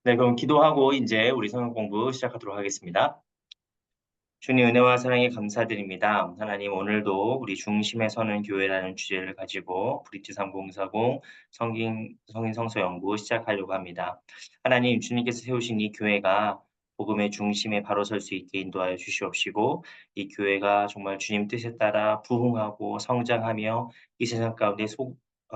네, 그럼 기도하고 이제 우리 성경 공부 시작하도록 하겠습니다. 주님 은혜와 사랑에 감사드립니다. 하나님 오늘도 우리 중심에 서는 교회라는 주제를 가지고 브릿지 3040 성인 성서 연구 시작하려고 합니다. 하나님 주님께서 세우신 이 교회가 복음의 중심에 바로 설 수 있게 인도하여 주시옵시고 이 교회가 정말 주님 뜻에 따라 부흥하고 성장하며 이 세상 가운데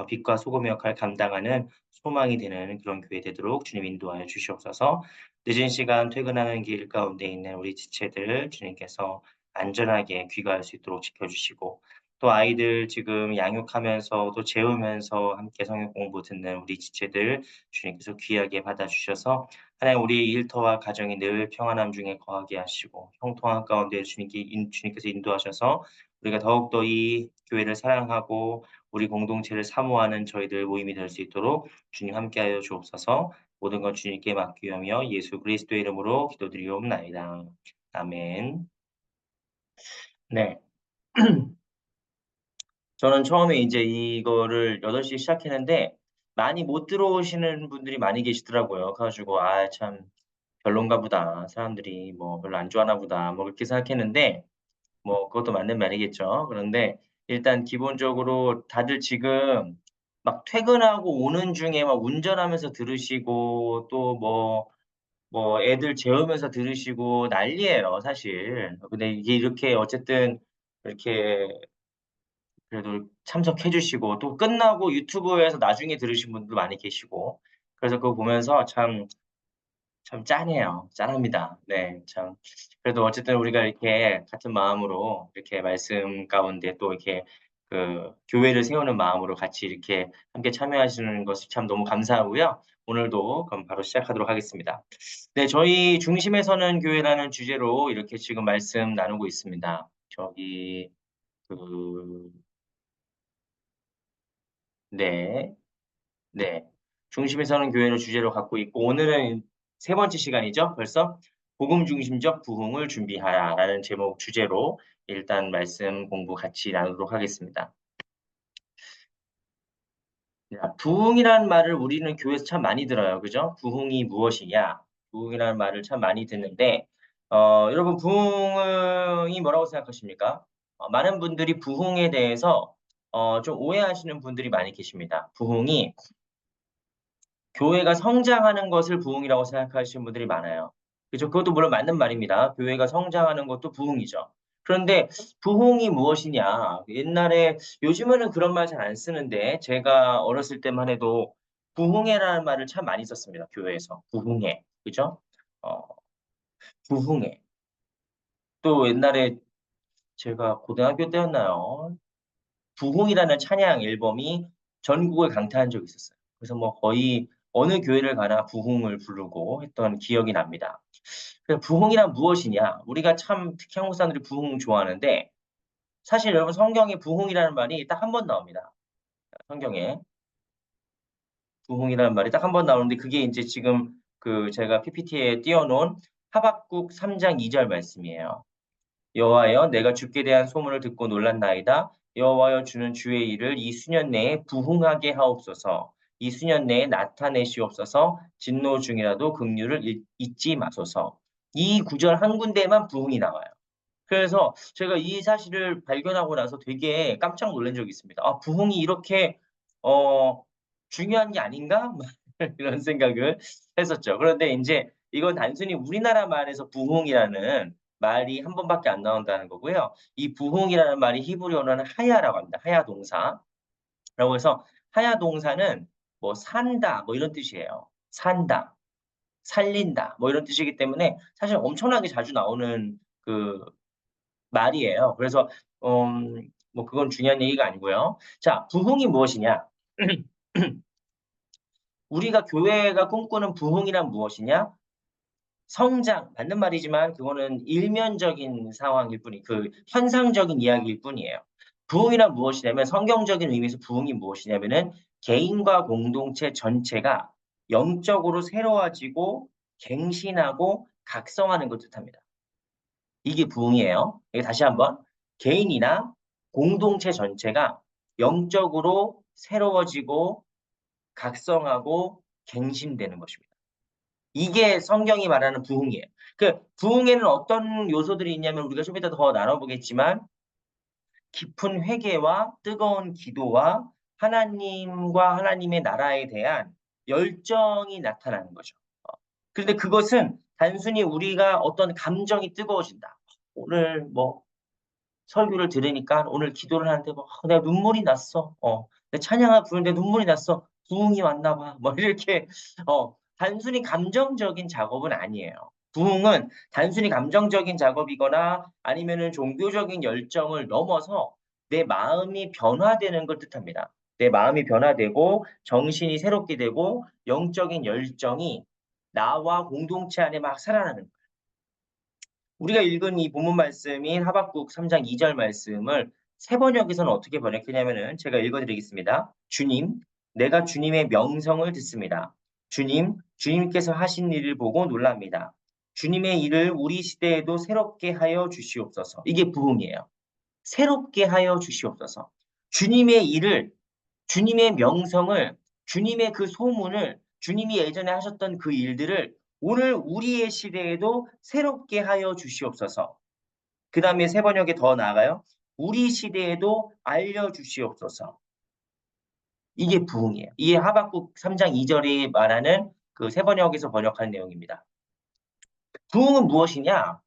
빛과 소금의 역할을 감당하는 소망이 되는 그런 교회 되도록 주님 인도하여 주시옵소서. 늦은 시간 퇴근하는 길 가운데 있는 우리 지체들 주님께서 안전하게 귀가할 수 있도록 지켜주시고 또 아이들 지금 양육하면서 또 재우면서 함께 성경 공부 듣는 우리 지체들 주님께서 귀하게 받아주셔서 하나님 우리의 일터와 가정이 늘 평안함 중에 거하게 하시고 형통한 가운데 주님께서 인도하셔서 우리가 더욱더 이 교회를 사랑하고 우리 공동체를 사모하는 저희들 모임이 될 수 있도록 주님 함께하여 주옵소서. 모든 것 주님께 맡기오며 예수 그리스도의 이름으로 기도드리옵나이다. 아멘. 네. 저는 처음에 이제 이거를 8시에 시작했는데 많이 못 들어오시는 분들이 많이 계시더라고요. 그래 가지고 '아 참 별론가 보다. 사람들이 뭐 별로 안 좋아하나 보다.' 뭐 그렇게 생각했는데 뭐 그것도 맞는 말이겠죠. 그런데 일단 기본적으로 다들 지금 막 퇴근하고 오는 중에 막 운전하면서 들으시고 또뭐 애들 재우면서 들으시고 난리예요 사실. 근데 이게 이렇게 어쨌든 이렇게 그래도 참석해 주시고 또 끝나고 유튜브에서 나중에 들으신 분들도 많이 계시고 그래서 그거 보면서 참 짠해요. 짠합니다. 네. 참 그래도 어쨌든 우리가 이렇게 같은 마음으로 이렇게 말씀 가운데 또 이렇게 교회를 세우는 마음으로 같이 이렇게 함께 참여하시는 것이 참 너무 감사하고요. 오늘도 그럼 바로 시작하도록 하겠습니다. 네. 저희 중심에 서는 교회라는 주제로 이렇게 지금 말씀 나누고 있습니다. 저기 그 네. 네. 중심에 서는 교회를 주제로 갖고 있고 오늘은 세 번째 시간이죠 벌써? "복음 중심적 부흥을 준비하라."라는 제목 주제로 일단 말씀 공부 같이 나누도록 하겠습니다. 야 부흥이라는 말을 우리는 교회에서 참 많이 들어요. 그죠? "부흥이 무엇이냐?" 부흥이라는 말을 참 많이 듣는데 여러분 부흥이 뭐라고 생각하십니까? 많은 분들이 부흥에 대해서 좀 오해하시는 분들이 많이 계십니다. 부흥이 교회가 성장하는 것을 부흥이라고 생각하시는 분들이 많아요. 그죠? 그것도 물론 맞는 말입니다. 교회가 성장하는 것도 부흥이죠. 그런데 부흥이 무엇이냐? 옛날에 요즘에는 그런 말 잘 안 쓰는데 제가 어렸을 때만 해도 부흥회라는 말을 참 많이 썼습니다, 교회에서. 부흥회. 그죠? 어 부흥회. 또 옛날에 제가 고등학교 때였나요? 부흥이라는 찬양 앨범이 전국을 강타한 적이 있었어요. 그래서 뭐 거의 어느 교회를 가나 부흥을 부르고 했던 기억이 납니다. 그래서 부흥이란 무엇이냐? 우리가 참 특히 한국 사람들이 부흥 좋아하는데 사실 여러분 성경에 부흥이라는 말이 딱 한 번 나옵니다. 성경에 부흥이라는 말이 딱 한 번 나오는데 그게 인제 지금 제가 PPT에 띄워 놓은 하박국 3장 2절 말씀이에요. 여호와여 내가 주께 대한 소문을 듣고 놀랐나이다. 여호와여 주는 주의 일을 이 수년 내에 부흥하게 하옵소서. 이 수년 내에 나타내시옵소서. 진노 중이라도 긍휼을 잊지 마소서. 이 구절 한 군데에만 부흥이 나와요. 그래서 제가 이 사실을 발견하고 나서 되게 깜짝 놀란 적이 있습니다. '아 부흥이 이렇게 어 중요한 게 아닌가?' 막 이런 생각을 했었죠. 그런데 인제 이건 단순히 우리나라 말에서 부흥이라는 말이 한 번밖에 안 나온다는 거고요. 이 부흥이라는 말이 히브리어로는 하야라고 합니다. 하야 동사라고 해서 하야 동사는 뭐 산다 뭐 이런 뜻이에요. 산다, 살린다 뭐 이런 뜻이기 때문에 사실 엄청나게 자주 나오는 말이에요. 그래서 뭐 그건 중요한 얘기가 아니고요. 자 부흥이 무엇이냐? 우리가 교회가 꿈꾸는 부흥이란 무엇이냐? 성장 맞는 말이지만 그거는 일면적인 상황일 뿐이 현상적인 이야기일 뿐이에요. 부흥이란 무엇이냐면 성경적인 의미에서 부흥이 무엇이냐면은 개인과 공동체 전체가 영적으로 새로워지고 갱신하고 각성하는 걸 뜻합니다. 이게 부흥이에요. 여기 다시 한번 개인이나 공동체 전체가 영적으로 새로워지고 각성하고 갱신되는 것입니다. 이게 성경이 말하는 부흥이에요. 그 부흥에는 어떤 요소들이 있냐면 우리가 좀 이따 더 나눠보겠지만 깊은 회개와 뜨거운 기도와 하나님과 하나님의 나라에 대한 열정이 나타나는 거죠. 그런데 그것은 단순히 우리가 어떤 감정이 뜨거워진다. 오늘 뭐 설교를 들으니까 오늘 기도를 하는데 뭐 내가 눈물이 났어. 내 찬양을 부르는데 눈물이 났어. 부흥이 왔나 봐. 뭐 이렇게 단순히 감정적인 작업은 아니에요. 부흥은 단순히 감정적인 작업이거나 아니면은 종교적인 열정을 넘어서 내 마음이 변화되는 걸 뜻합니다. 내 마음이 변화되고 정신이 새롭게 되고 영적인 열정이 나와 공동체 안에 막 살아나는 우리가 읽은 이 본문 말씀인 하박국 3장 2절 말씀을 세 번역에서는 어떻게 번역했냐면은 제가 읽어 드리겠습니다. 주님, 내가 주님의 명성을 듣습니다. 주님, 주님께서 하신 일을 보고 놀랍니다. 주님의 일을 우리 시대에도 새롭게 하여 주시옵소서. 이게 부흥이에요. 새롭게 하여 주시옵소서. 주님의 일을, 주님의 명성을, 주님의 그 소문을, 주님이 예전에 하셨던 그 일들을 오늘 우리의 시대에도 새롭게 하여 주시옵소서. 그 다음에 세 번역에 더 나아가요. 우리 시대에도 알려주시옵소서. 이게 부흥이에요. 이게 하박국 3장 2절이 말하는 그 세 번역에서 번역한 내용입니다. 부흥은 무엇이냐?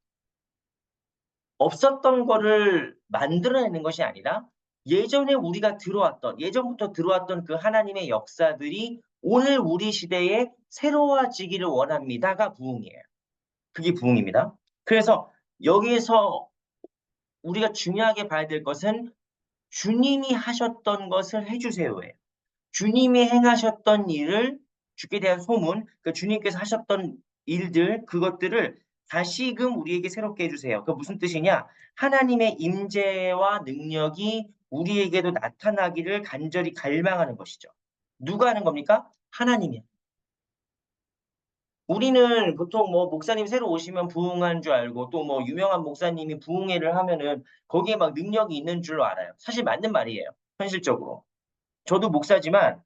없었던 거를 만들어내는 것이 아니라 예전에 우리가 들어왔던, 예전부터 들어왔던 그 하나님의 역사들이 오늘 우리 시대에 새로워지기를 원합니다가 부흥이에요. 그게 부흥입니다. 그래서 여기에서 우리가 중요하게 봐야 될 것은 주님이 하셨던 것을 해주세요예요. 주님이 행하셨던 일을 주께 대한 소문, 그 주님께서 하셨던 일들, 그것들을 다시금 우리에게 새롭게 해주세요. 그 무슨 뜻이냐? 하나님의 임재와 능력이 우리에게도 나타나기를 간절히 갈망하는 것이죠. 누가 하는 겁니까? 하나님이요. 우리는 보통 뭐 목사님 새로 오시면 부흥한 줄 알고 또 뭐 유명한 목사님이 부흥회를 하면은 거기에 막 능력이 있는 줄로 알아요. 사실 맞는 말이에요. 현실적으로. 저도 목사지만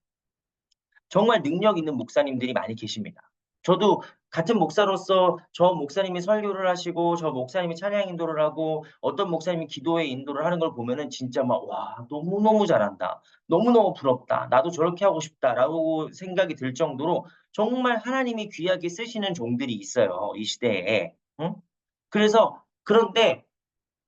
정말 능력 있는 목사님들이 많이 계십니다. 저도 같은 목사로서 저 목사님이 설교를 하시고 저 목사님이 찬양 인도를 하고 어떤 목사님이 기도의 인도를 하는 걸 보면은 진짜 막 '와 너무너무 잘한다. 너무너무 부럽다. 나도 저렇게 하고 싶다.'라고 생각이 들 정도로 정말 하나님이 귀하게 쓰시는 종들이 있어요, 이 시대에. 응? 그런데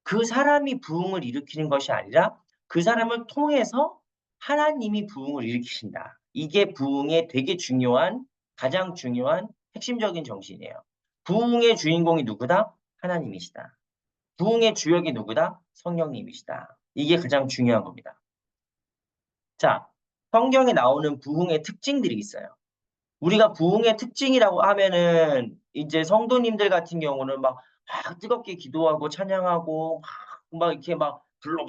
그 사람이 부흥을 일으키는 것이 아니라 그 사람을 통해서 하나님이 부흥을 일으키신다. 이게 부흥의 되게 중요한 가장 중요한 핵심적인 정신이에요. 부흥의 주인공이 누구다? 하나님이시다. 부흥의 주역이 누구다? 성령님이시다. 이게 가장 중요한 겁니다. 자, 성경에 나오는 부흥의 특징들이 있어요. 우리가 부흥의 특징이라고 하면은 이제 성도님들 같은 경우는 막 뜨겁게 기도하고 찬양하고 막 이렇게 막 불러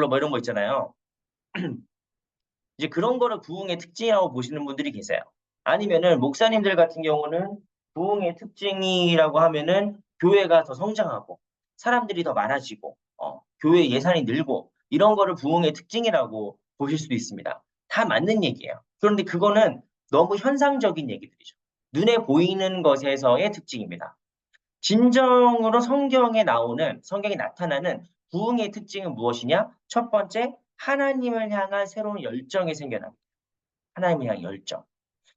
뭐 이런 거 있잖아요. 이제 그런 거를 부흥의 특징이라고 보시는 분들이 계세요. 아니면은 목사님들 같은 경우는 부흥의 특징이라고 하면은 교회가 더 성장하고 사람들이 더 많아지고 교회 예산이 늘고 이런 거를 부흥의 특징이라고 보실 수도 있습니다. 다 맞는 얘기예요. 그런데 그거는 너무 현상적인 얘기들이죠. 눈에 보이는 것에서의 특징입니다. 진정으로 성경에 나타나는 부흥의 특징은 무엇이냐? 첫 번째, 하나님을 향한 새로운 열정이 생겨납니다. 하나님을 향한 열정.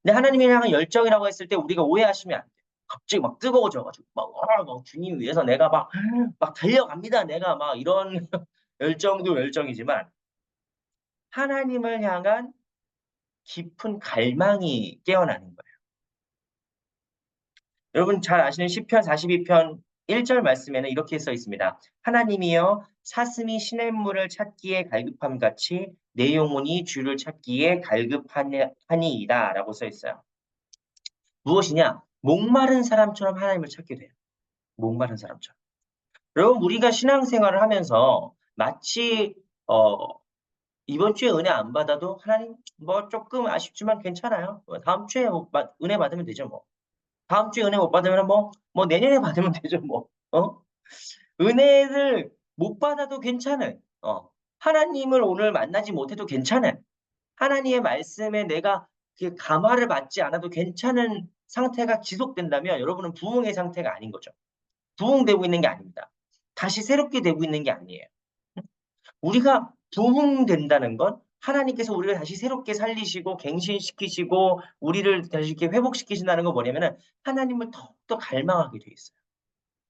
근데 하나님을 향한 열정이라고 했을 때 우리가 오해하시면 안 돼요. 갑자기 막 뜨거워져 가지고 막 주님 위해서 내가 막 달려갑니다. 내가 막 이런 열정도 열정이지만 하나님을 향한 깊은 갈망이 깨어나는 거예요. 여러분 잘 아시는 시편 42편 1절 말씀에는 이렇게 써 있습니다. 하나님이여 사슴이 시냇물을 찾기에 갈급함 같이 내 영혼이 주를 찾기에 갈급하니이다 라고 써 있어요. 무엇이냐? 목마른 사람처럼 하나님을 찾게 돼요. 목마른 사람처럼. 여러분 우리가 신앙생활을 하면서 마치 어 이번 주에 은혜 안 받아도 하나님 뭐 조금 아쉽지만 괜찮아요. 다음 주에 은혜 받으면 되죠 뭐. 다음 주에 은혜 못 받으면 뭐 내년에 받으면 되죠 뭐. 은혜를 못 받아도 괜찮은, 하나님을 오늘 만나지 못해도 괜찮은, 하나님의 말씀에 내가 그 감화를 받지 않아도 괜찮은 상태가 지속된다면 여러분은 부흥의 상태가 아닌 거죠. 부흥되고 있는 게 아닙니다. 다시 새롭게 되고 있는 게 아니에요. 우리가 부흥된다는 건 하나님께서 우리를 다시 새롭게 살리시고 갱신시키시고 우리를 다시 이렇게 회복시키신다는 건 뭐냐면은 하나님을 더욱더 갈망하게 돼 있어요.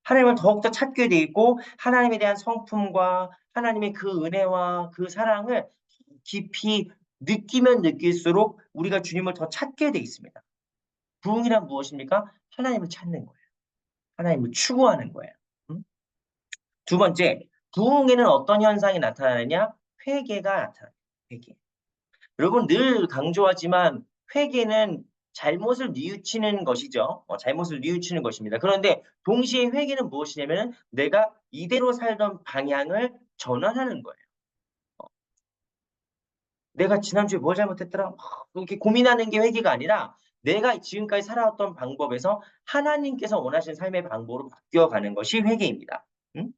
하나님을 더욱더 찾게 돼 있고 하나님에 대한 성품과 하나님의 그 은혜와 그 사랑을 깊이 느끼면 느낄수록 우리가 주님을 더 찾게 돼 있습니다. 부흥이란 무엇입니까? 하나님을 찾는 거예요. 하나님을 추구하는 거예요. 음? 두 번째, 부흥에는 어떤 현상이 나타나느냐? 회개가 나타나요. 회개. 여러분 늘 강조하지만 회개는 잘못을 뉘우치는 것이죠. 잘못을 뉘우치는 것입니다. 그런데 동시에 회개는 무엇이냐면 내가 이대로 살던 방향을 전환하는 거예요. 내가 지난주에 뭘 잘못했더라? 이렇게 고민하는 게 회개가 아니라 내가 지금까지 살아왔던 방법에서 하나님께서 원하시는 삶의 방법으로 바뀌어가는 것이 회개입니다. 음?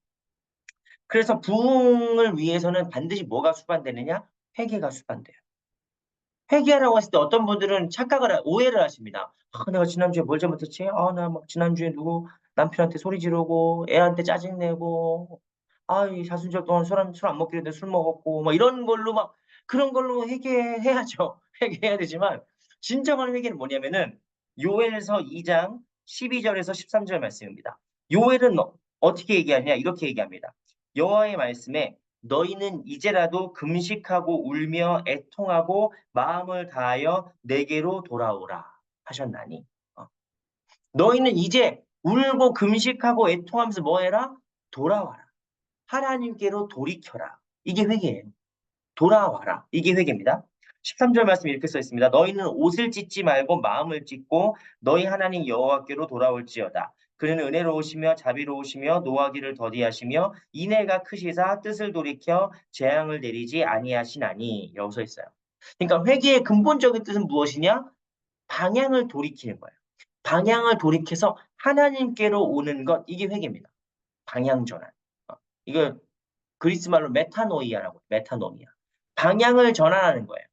그래서 부흥을 위해서는 반드시 뭐가 수반되느냐? 회개가 수반돼요. 회개하라고 했을 때 어떤 분들은 오해를 하십니다. 내가 지난주에 뭘 잘못했지? 나 막 지난주에 남편한테 소리 지르고 애한테 짜증내고 이 사순절 동안 술 안 먹기로 했는데 술 먹었고 막 이런 걸로 막 그런 걸로 회개해야죠. 회개해야 되지만 진정한 회개는 뭐냐면은 요엘서 2장 12절에서 13절 말씀입니다. 요엘은 어떻게 얘기하냐? 이렇게 얘기합니다. 여호와의 말씀에 너희는 이제라도 금식하고 울며 애통하고 마음을 다하여 내게로 돌아오라 하셨나니. 너희는 이제 울고 금식하고 애통하면서 뭐 해라? 돌아와라. 하나님께로 돌이켜라. 이게 회개예요. 돌아와라. 이게 회개입니다. 13절 말씀 이렇게 써 있습니다. 너희는 옷을 찢지 말고 마음을 찢고 너희 하나님 여호와께로 돌아올지어다. 그는 은혜로우시며 자비로우시며 노하기를 더디하시며 인애가 크시사 뜻을 돌이켜 재앙을 내리지 아니하시나니. 라고 써 있어요. 그러니까 회개의 근본적인 뜻은 무엇이냐? 방향을 돌이키는 거예요. 방향을 돌이켜서 하나님께로 오는 것, 이게 회개입니다. 방향 전환. 이거 그리스 말로 메타노이아라고, 메타노이아. 방향을 전환하는 거예요.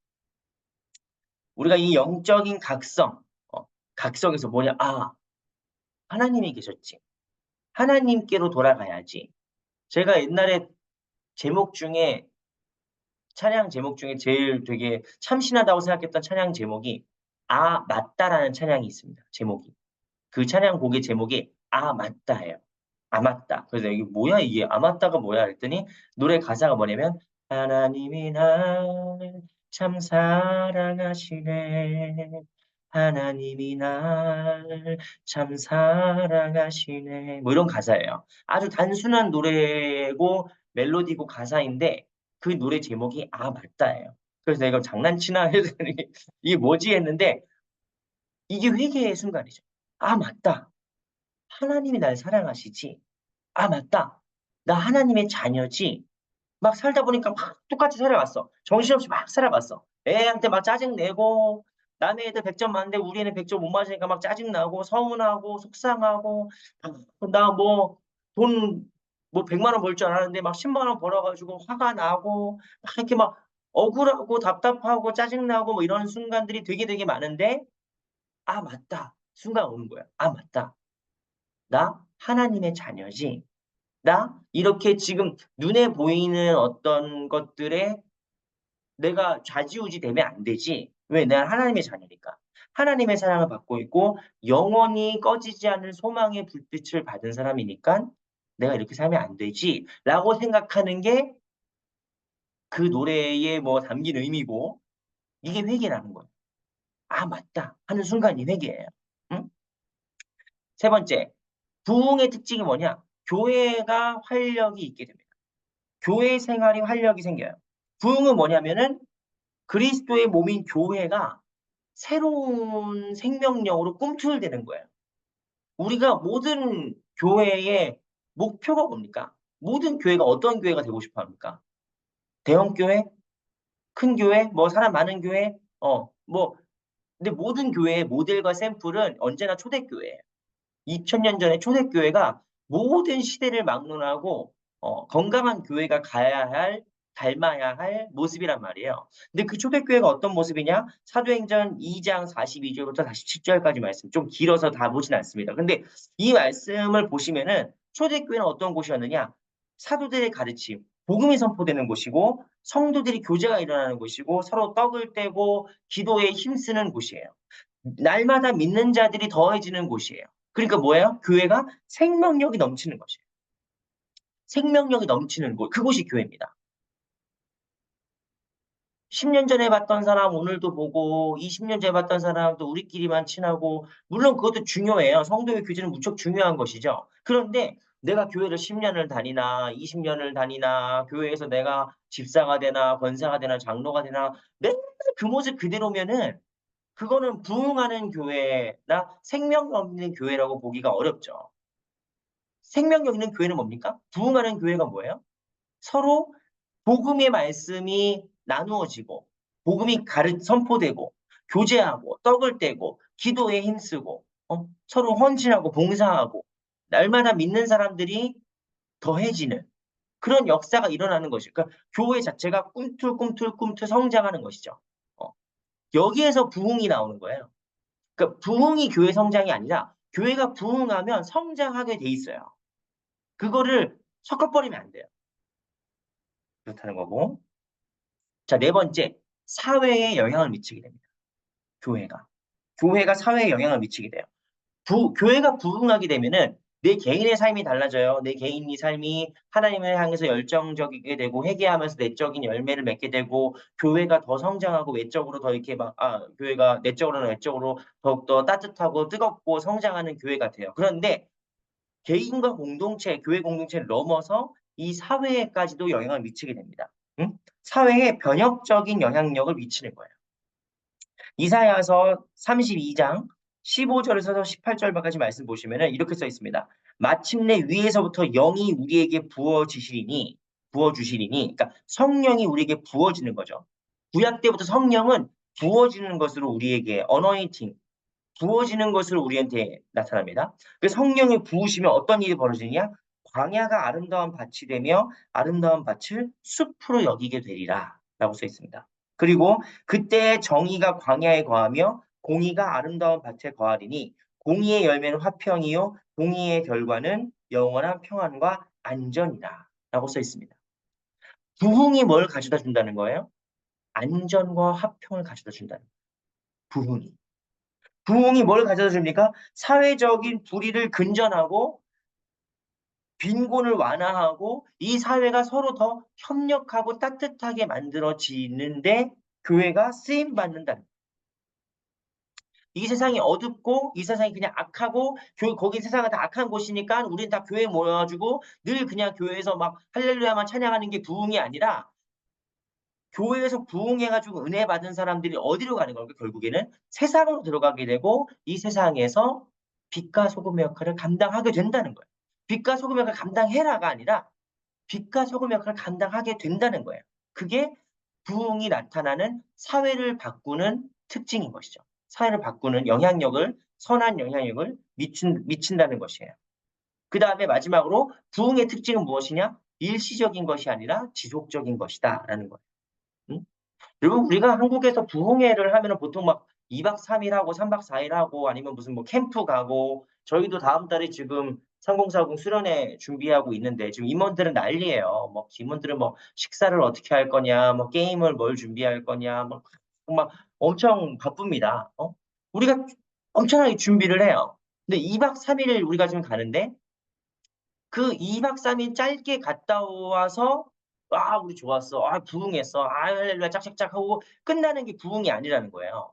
우리가 이 영적인 각성에서 뭐냐? 하나님이 계셨지. 하나님께로 돌아가야지. 제가 옛날에 찬양 제목 중에 제일 되게 참신하다고 생각했던 찬양 제목이 맞다라는 찬양이 있습니다. 제목이. 그 찬양곡의 제목이 맞다예요. 맞다. 그래서 이게 뭐야 이게 맞다가 뭐야 했더니 노래 가사가 뭐냐면 하나님이 날 참 사랑하시네. 하나님이 날 참 사랑하시네. 뭐 이런 가사예요. 아주 단순한 노래고 멜로디고 가사인데 그 노래 제목이 맞다예요. 그래서 내가 장난치나 했더니 이게 뭐지 했는데 이게 회개의 순간이죠. 맞다. 하나님이 날 사랑하시지. 맞다. 나 하나님의 자녀지. 막 살다 보니까 막 똑같이 살아왔어. 정신없이 막 살아봤어. 애한테 막 짜증내고, 남의 애들 100점 맞는데 우리 애는 100점 못 맞으니까 막 짜증나고, 서운하고, 속상하고, 나 돈, 100만 원 벌 줄 알았는데 막 10만 원 벌어가지고 화가 나고, 막 이렇게 막 억울하고 답답하고 짜증나고 뭐 이런 순간들이 되게 많은데, 맞다. 순간 오는 거야. 맞다. 나 하나님의 자녀지. 나 이렇게 지금 눈에 보이는 어떤 것들에 내가 좌지우지 되면 안 되지. 왜? 내가 하나님의 자녀니까. 하나님의 사랑을 받고 있고 영원히 꺼지지 않을 소망의 불빛을 받은 사람이니까 내가 이렇게 살면 안 되지라고 생각하는 게 그 노래에 담긴 의미고 이게 회개라는 거예요. 맞다 하는 순간이 회개예요. 응? 세 번째, 부흥의 특징이 뭐냐? 교회가 활력이 있게 됩니다. 교회 생활이 활력이 생겨요. 부흥은 뭐냐면은 그리스도의 몸인 교회가 새로운 생명력으로 꿈틀대는 거예요. 우리가 모든 교회의 목표가 뭡니까? 모든 교회가 어떤 교회가 되고 싶어 합니까? 대형 교회? 큰 교회? 사람 많은 교회? 근데 모든 교회의 모델과 샘플은 언제나 초대교회예요. 2000년 전에 초대교회가 모든 시대를 막론하고 건강한 교회가 가야 할 닮아야 할 모습이란 말이에요. 근데 그 초대교회가 어떤 모습이냐? 사도행전 2장 42절부터 47절까지 말씀. 좀 길어서 다 보진 않습니다. 근데 이 말씀을 보시면은 초대교회는 어떤 곳이었느냐? 사도들의 가르침, 복음이 선포되는 곳이고 성도들이 교제가 일어나는 곳이고 서로 떡을 떼고 기도에 힘쓰는 곳이에요. 날마다 믿는 자들이 더해지는 곳이에요. 그러니까 뭐예요? 교회가 생명력이 넘치는 것이에요. 생명력이 넘치는 곳, 그곳이 교회입니다. 10년 전에 봤던 사람 오늘도 보고 20년 전에 봤던 사람도 우리끼리만 친하고 물론 그것도 중요해요. 성도의 교제는 무척 중요한 것이죠. 그런데 내가 교회를 10년을 다니나 20년을 다니나 교회에서 내가 집사가 되나 권사가 되나 장로가 되나 맨날 그 모습 그대로면은 그거는 부흥하는 교회나 생명력 있는 교회라고 보기가 어렵죠. 생명력 있는 교회는 뭡니까? 부흥하는 교회가 뭐예요? 서로 복음의 말씀이 나누어지고 복음이 선포되고 교제하고 떡을 떼고 기도에 힘쓰고 서로 헌신하고 봉사하고 날마다 믿는 사람들이 더해지는 그런 역사가 일어나는 것이죠. 그러니까 교회 자체가 꿈틀꿈틀 성장하는 것이죠. 어, 여기에서 부흥이 나오는 거예요. 그러니까 부흥이 교회 성장이 아니라 교회가 부흥하면 성장하게 돼 있어요. 그거를 섞어버리면 안 돼요. 그렇다는 거고. 자, 네 번째, 사회에 영향을 미치게 됩니다. 교회가. 교회가 사회에 영향을 미치게 돼요. 교회가 부흥하게 되면은 내 개인의 삶이 달라져요. 내 개인의 삶이 하나님을 향해서 열정적이게 되고 회개하면서 내적인 열매를 맺게 되고 교회가 더 성장하고 외적으로 더 이렇게 교회가 내적으로는 외적으로 더욱더 따뜻하고 뜨겁고 성장하는 교회가 돼요. 그런데 개인과 공동체, 교회 공동체를 넘어서 이 사회에까지도 영향을 미치게 됩니다. 응? 사회에 변혁적인 영향력을 미치는 거예요. 이사야서 32장 15절에서 18절까지 말씀 보시면은 이렇게 써 있습니다. 마침내 위에서부터 영이 우리에게 부어주시리니, 그러니까 성령이 우리에게 부어지는 거죠. 구약 때부터 성령은 부어지는 것으로 우리에게 어너인팅, 부어지는 것으로 우리한테 나타납니다. 그 성령이 부으시면 어떤 일이 벌어지냐? 광야가 아름다운 밭이 되며 아름다운 밭을 숲으로 여기게 되리라 라고 써 있습니다. 그리고 그때 정의가 광야에 거하며 공의가 아름다운 밭에 거하리니 공의의 열매는 화평이요 공의의 결과는 영원한 평안과 안전이다 라고 써 있습니다. 부흥이 뭘 가져다 준다는 거예요? 안전과 화평을 가져다 준다는 거예요. 부흥이. 부흥이 뭘 가져다 줍니까? 사회적인 불의를 근전하고 빈곤을 완화하고 이 사회가 서로 더 협력하고 따뜻하게 만들어지는데 교회가 쓰임 받는다는 거예요. 이 세상이 어둡고 이 세상이 그냥 악하고 거기 세상은 다 악한 곳이니까 우리는 다 교회에 모여가지고 늘 그냥 교회에서 막 할렐루야만 찬양하는 게 부흥이 아니라 교회에서 부흥해가지고 은혜 받은 사람들이 어디로 가는 걸까? 결국에는 세상으로 들어가게 되고 이 세상에서 빛과 소금의 역할을 감당하게 된다는 거예요. 빛과 소금의 역할을 감당해라가 아니라 빛과 소금의 역할을 감당하게 된다는 거예요. 그게 부흥이 나타나는 사회를 바꾸는 특징인 것이죠. 사회를 바꾸는 영향력을 선한 영향력을 미친다는 것이에요. 그 다음에 마지막으로 부흥의 특징은 무엇이냐? 일시적인 것이 아니라 지속적인 것이다라는 거예요. 응? 그리고 우리가 한국에서 부흥회를 하면은 보통 막 2박 3일 하고 3박 4일 하고 아니면 무슨 뭐 캠프 가고 저희도 다음 달에 지금 3040 수련회 준비하고 있는데 지금 임원들은 난리예요. 뭐 임원들은 뭐 식사를 어떻게 할 거냐, 뭐 게임을 뭘 준비할 거냐, 막 엄청 바쁩니다. 우리가 엄청나게 준비를 해요. 근데 2박 3일 우리가 지금 가는데 그 2박 3일 짧게 갔다 와서 아, 우리 좋았어. 아, 부흥했어. 아, 할렐루야 짝짝짝 하고 끝나는 게 부흥이 아니라는 거예요.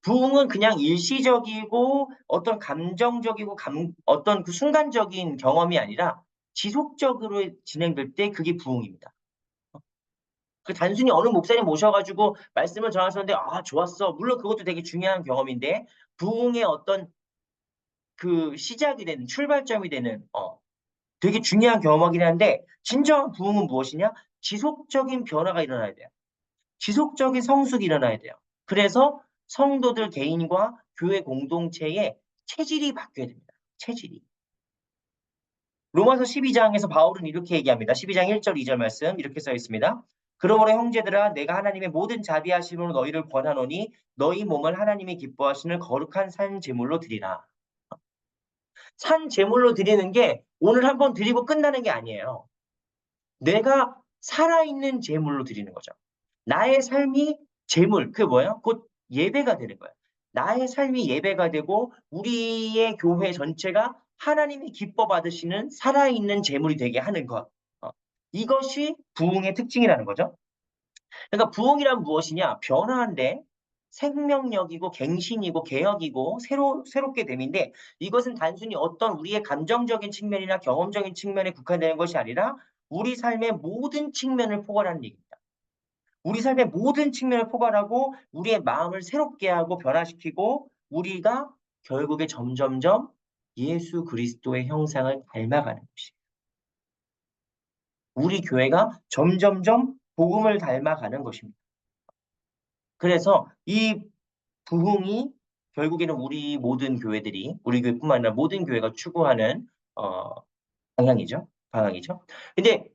부흥은 그냥 일시적이고 어떤 감정적이고 어떤 그 순간적인 경험이 아니라 지속적으로 진행될 때 그게 부흥입니다. 그 단순히 어느 목사님 모셔가지고 말씀을 전하셨는데 아, 좋았어. 물론 그것도 되게 중요한 경험인데 부흥의 어떤 그 시작이 되는 출발점이 되는 되게 중요한 경험이긴 한데 진정한 부흥은 무엇이냐? 지속적인 변화가 일어나야 돼요. 지속적인 성숙이 일어나야 돼요. 그래서 성도들 개인과 교회 공동체의 체질이 바뀌어야 됩니다. 체질이. 로마서 12장에서 바울은 이렇게 얘기합니다. 12장 1절 2절 말씀 이렇게 써 있습니다. 그러므로 형제들아 내가 하나님의 모든 자비하심으로 너희를 권하노니 너희 몸을 하나님이 기뻐하시는 거룩한 산 제물로 드리라. 산 제물로 드리는 게 오늘 한번 드리고 끝나는 게 아니에요. 내가 살아있는 제물로 드리는 거죠. 나의 삶이 제물, 그게 뭐예요? 곧 예배가 되는 거예요. 나의 삶이 예배가 되고 우리의 교회 전체가 하나님이 기뻐 받으시는 살아있는 제물이 되게 하는 것. 이것이 부흥의 특징이라는 거죠. 그러니까 부흥이란 무엇이냐? 변화인데 생명력이고 갱신이고 개혁이고 새롭게 됨인데 이것은 단순히 어떤 우리의 감정적인 측면이나 경험적인 측면에 국한되는 것이 아니라 우리 삶의 모든 측면을 포괄하는 얘기입니다. 우리 삶의 모든 측면을 포괄하고 우리의 마음을 새롭게 하고 변화시키고 우리가 결국에 점점점 예수 그리스도의 형상을 닮아가는 것이에요. 우리 교회가 점점점 복음을 닮아가는 것입니다. 그래서 이 부흥이 결국에는 우리 모든 교회들이 우리 교회뿐만 아니라 모든 교회가 추구하는 어 방향이죠. 방향이죠. 근데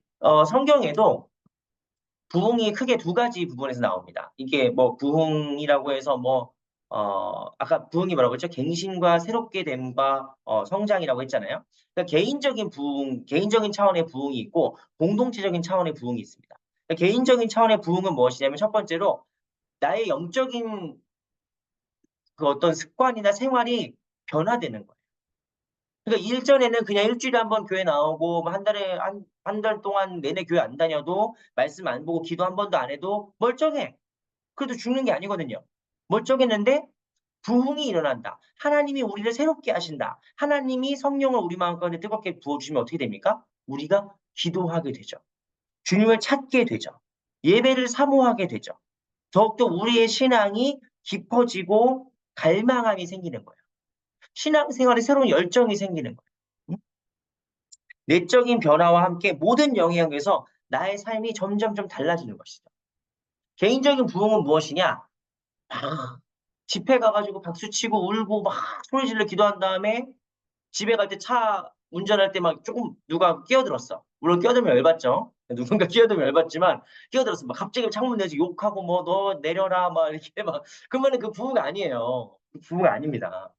성경에도 부흥이 크게 두 가지 부분에서 나옵니다. 이게 뭐 부흥이라고 해서 뭐 아까 부흥이 뭐라고 했죠? 갱신과 새롭게 됨과 성장이라고 했잖아요. 그러니까 개인적인 부흥, 개인적인 차원의 부흥이 있고 공동체적인 차원의 부흥이 있습니다. 그러니까 개인적인 차원의 부흥은 무엇이냐면 첫 번째로 나의 영적인 그 어떤 습관이나 생활이 변화되는 거예요. 그러니까 일전에는 그냥 일주일에 한 번 교회 나오고 뭐 한 달에 한 달 동안 내내 교회 안 다녀도 말씀 안 보고 기도 한 번도 안 해도 멀쩡해. 그래도 죽는 게 아니거든요. 멀쩡했는데 부흥이 일어난다. 하나님이 우리를 새롭게 하신다. 하나님이 성령을 우리 마음 가운데 뜨겁게 부어 주시면 어떻게 됩니까? 우리가 기도하게 되죠. 주님을 찾게 되죠. 예배를 사모하게 되죠. 더욱더 우리의 신앙이 깊어지고 갈망함이 생기는 거예요. 신앙생활에 새로운 열정이 생기는 거예요. 응? 내적인 변화와 함께 모든 영역에서 나의 삶이 점점점 달라지는 것이죠. 개인적인 부흥은 무엇이냐? 막 집회 가가지고 박수치고 울고 막 소리 질러 기도한 다음에 집에 갈 때 차 운전할 때 막 조금 누가 끼어들었어. 물론 끼어들면 열받죠. 누군가 끼어들면 열받지만 끼어들었어. 막 갑자기 창문 내서 욕하고 뭐 "너 내려라." 막 이렇게 막 그러면은 그 부흥 아니에요. 그 부흥 아닙니다.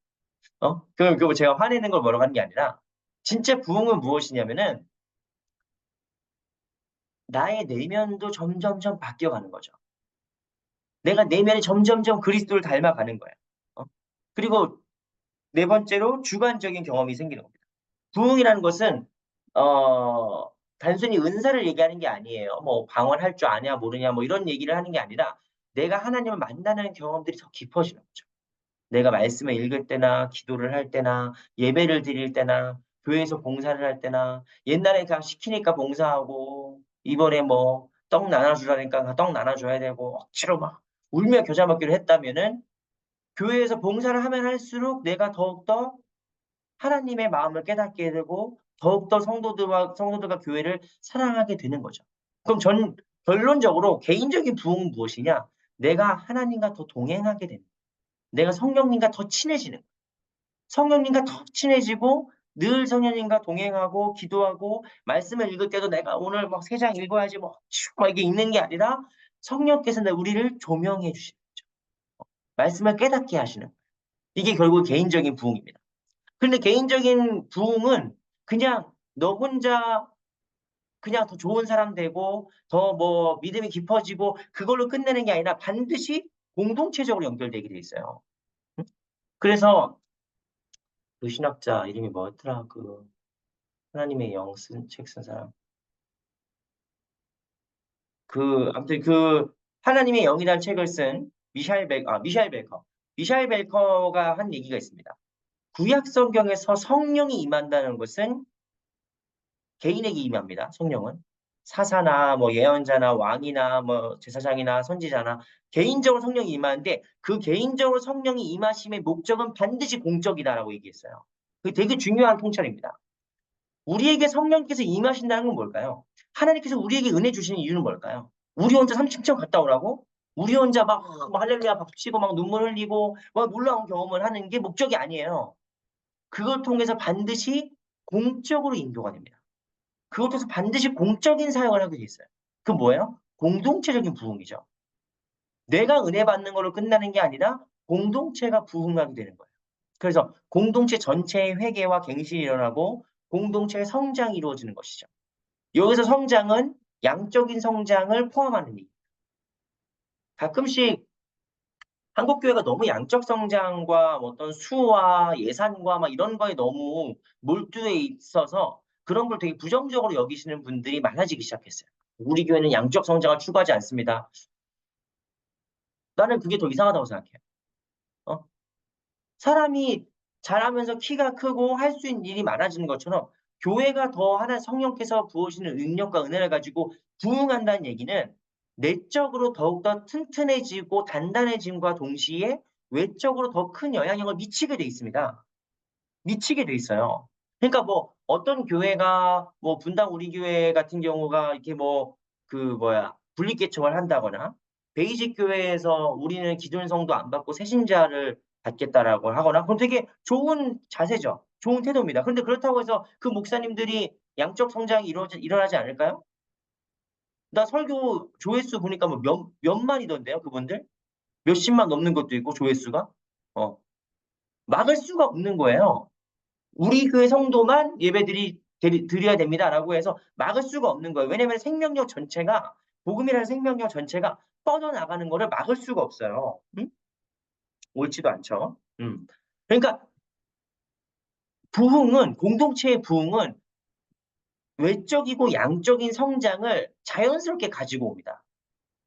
그 제가 화내는 걸 뭐라고 하는 게 아니라 진짜 부흥은 무엇이냐면은 나의 내면도 점점점 바뀌어가는 거죠. 내가 내면이 점점점 그리스도를 닮아가는 거야. 어? 그리고 네 번째로 주관적인 경험이 생기는 겁니다. 부흥이라는 것은 어 단순히 은사를 얘기하는 게 아니에요. 뭐 방언할 줄 아냐 모르냐 뭐 이런 얘기를 하는 게 아니라 내가 하나님을 만나는 경험들이 더 깊어지는 거죠. 내가 말씀을 읽을 때나 기도를 할 때나 예배를 드릴 때나 교회에서 봉사를 할 때나 옛날에 그냥 시키니까 봉사하고 이번에 뭐 떡 나눠 주라니까 떡 나눠 줘야 되고 억지로 막 울며 겨자 먹기를 했다면은 교회에서 봉사를 하면 할수록 내가 더욱더 하나님의 마음을 깨닫게 되고 더욱더 성도들과 교회를 사랑하게 되는 거죠. 그럼 결론적으로 개인적인 부흥은 무엇이냐? 내가 하나님과 더 동행하게 됩니다. 내가 성령님과 더 친해지는 거예요. 성령님과 더 친해지고 늘 성령님과 동행하고 기도하고 말씀을 읽을 때도 내가 오늘 막 3장 읽어야지 뭐 막 이게 읽는 게 아니라 성령께서 우리를 조명해 주시는 거죠. 말씀을 깨닫게 하시는 거예요. 이게 결국 개인적인 부흥입니다. 근데 개인적인 부흥은 그냥 너 혼자 그냥 더 좋은 사람 되고 더 뭐 믿음이 깊어지고 그걸로 끝내는 게 아니라 반드시 공동체적으로 연결되게 돼 있어요. 응? 그래서 그 신학자 이름이 뭐였더라? 그 하나님의 영 쓴 책 쓴 사람. 그 아무튼 그 하나님의 영이라는 책을 쓴 미샤엘 벨커. 미샤엘 벨커가 한 얘기가 있습니다. 구약 성경에서 성령이 임한다는 것은 개인에게 임합니다, 성령은. 사사나 뭐 예언자나 왕이나 뭐 제사장이나 선지자나 개인적으로 성령이 임하는데 그 개인적으로 성령이 임하심의 목적은 반드시 공적이다라고 얘기했어요. 그게 되게 중요한 통찰입니다. 우리에게 성령께서 임하신다는 건 뭘까요? 하나님께서 우리에게 은혜 주시는 이유는 뭘까요? 우리 혼자 삼층천 갔다 오라고? 우리 혼자 막 할렐루야 박수치고 막 눈물 흘리고 막 놀라운 경험을 하는 게 목적이 아니에요. 그걸 통해서 반드시 공적으로 인도가 됩니다. 그것에서 반드시 공적인 사역을 하게 돼 있어요. 그 뭐예요? 공동체적인 부흥이죠. 내가 은혜 받는 걸로 끝나는 게 아니라 공동체가 부흥하게 되는 거예요. 그래서 공동체 전체의 회개와 갱신이 일어나고 공동체의 성장이 이루어지는 것이죠. 여기서 성장은 양적인 성장을 포함하는 일. 가끔씩 한국 교회가 너무 양적 성장과 어떤 수와 예산과 막 이런 거에 너무 몰두해 있어서 그런 걸 되게 부정적으로 여기시는 분들이 많아지기 시작했어요. 우리 교회는 양적 성장을 추구하지 않습니다. 나는 그게 더 이상하다고 생각해요. 어? 사람이 자라면서 키가 크고 할 수 있는 일이 많아지는 것처럼 교회가 더 하나 성령께서 부으시는 능력과 은혜를 가지고 부흥한다는 얘기는 내적으로 더욱더 튼튼해지고 단단해짐과 동시에 외적으로 더 큰 영향력을 미치게 돼 있습니다. 미치게 돼 있어요. 그러니까 뭐 어떤 교회가 뭐 분당 우리 교회 같은 경우가 이렇게 뭐 그 뭐야 분리개척을 한다거나 베이직 교회에서 우리는 기존 성도 안 받고 새 신자를 받겠다라고 하거나 그건 되게 좋은 자세죠. 좋은 태도입니다. 그런데 그렇다고 해서 그 목사님들이 양적 성장이 일어나지 않을까요? 나 설교 조회수 보니까 뭐 몇만이던데요, 그분들? 몇십만 넘는 것도 있고 조회수가. 어. 막을 수가 없는 거예요. 우리 교회 성도만 드려야 됩니다라고 해서 막을 수가 없는 거예요. 왜냐면 생명력 전체가 복음이라는 생명력 전체가 뻗어나가는 거를 막을 수가 없어요. 응? 옳지도 않죠. 그러니까 공동체의 부흥은 외적이고 양적인 성장을 자연스럽게 가지고 옵니다.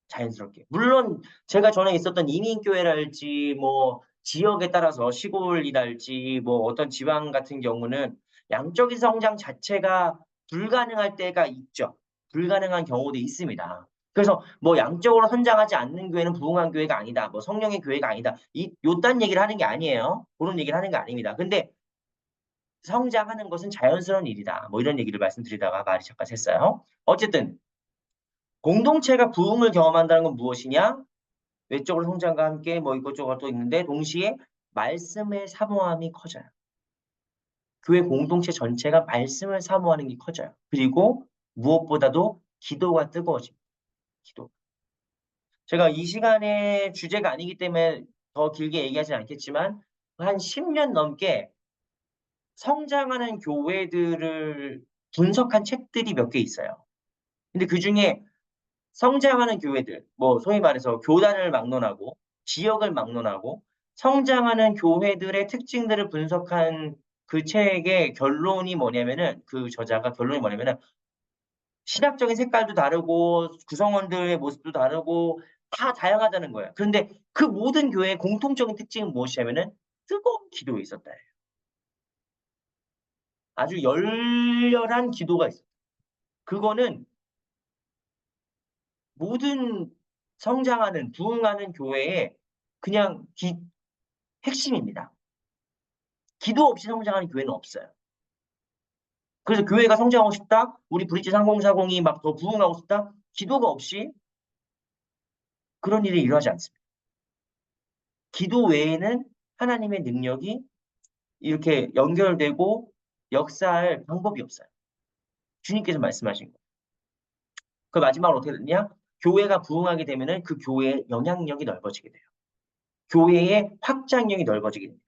자연스럽게. 물론 제가 전에 있었던 이민교회랄지 뭐 지역에 따라서 시골이랄지 뭐 어떤 지방 같은 경우는 양적인 성장 자체가 불가능할 때가 있죠. 불가능한 경우도 있습니다. 그래서 뭐 양적으로 성장하지 않는 교회는 부흥한 교회가 아니다. 뭐 성령의 교회가 아니다. 요딴 얘기를 하는 게 아니에요. 그런 얘기를 하는 게 아닙니다. 근데 성장하는 것은 자연스러운 일이다. 뭐 이런 얘기를 말씀드리다가 말이 잠깐 샜어요. 어쨌든 공동체가 부흥을 경험한다는 건 무엇이냐? 외적으로 성장과 함께 뭐 이것저것 또 있는데 동시에 말씀의 사모함이 커져요. 교회 공동체 전체가 말씀을 사모하는 게 커져요. 그리고 무엇보다도 기도가 뜨거워집니다. 기도. 제가 이 시간의 주제가 아니기 때문에 더 길게 얘기하지 않겠지만 한 10년 넘게 성장하는 교회들을 분석한 책들이 몇 개 있어요. 근데 그중에 성장하는 교회들, 뭐 소위 말해서 교단을 막론하고 지역을 막론하고 성장하는 교회들의 특징들을 분석한 그 책의 결론이 뭐냐면은 그 저자가 결론이 뭐냐면은 신학적인 색깔도 다르고 구성원들의 모습도 다르고 다 다양하다는 거예요. 그런데 그 모든 교회의 공통적인 특징은 무엇이냐면은 뜨거운 기도에 있었다. 아주 열렬한 기도가 있어요. 그거는 모든 성장하는 부흥하는 교회의 그냥 핵심입니다. 기도 없이 성장하는 교회는 없어요. 그래서 교회가 성장하고 싶다? 우리 브릿지 3040이 막 더 부흥하고 싶다? 기도가 없이 그런 일이 일어나지 않습니다. 기도 외에는 하나님의 능력이 이렇게 연결되고 역사할 방법이 없어요. 주님께서 말씀하신 거. 그 마지막으로 어떻게 되냐? 교회가 부흥하게 되면은 그 교회의 영향력이 넓어지게 돼요. 교회의 확장력이 넓어지게 됩니다.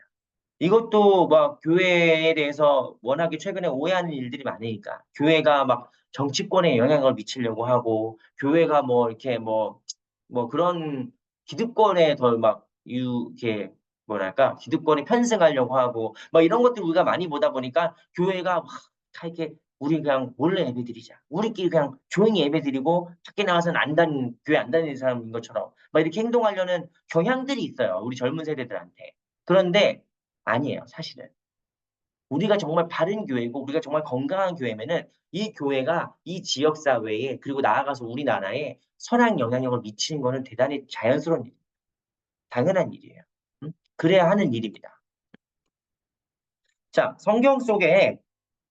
이것도 막 교회에 대해서 워낙에 최근에 오해하는 일들이 많으니까 교회가 막 정치권에 영향을 미치려고 하고 교회가 뭐 이렇게 뭐 그런 기득권에 더 막 이렇게 뭐랄까 기득권에 편승하려고 하고 막 이런 것들 우리가 많이 보다 보니까 교회가 막 다 이렇게 우리 그냥 몰래 예배드리자 우리끼리 그냥 조용히 예배드리고 밖에 나가서는 안 다니는 교회 안 다니는 사람인 것처럼 막 이렇게 행동하려는 경향들이 있어요 우리 젊은 세대들한테 그런데 아니에요, 사실은. 우리가 정말 바른 교회고 우리가 정말 건강한 교회면은 이 교회가 이 지역 사회에 그리고 나아가서 우리나라에 선한 영향력을 미치는 거는 대단히 자연스러운 일, 당연한 일이에요. 그래야 하는 일입니다. 자, 성경 속에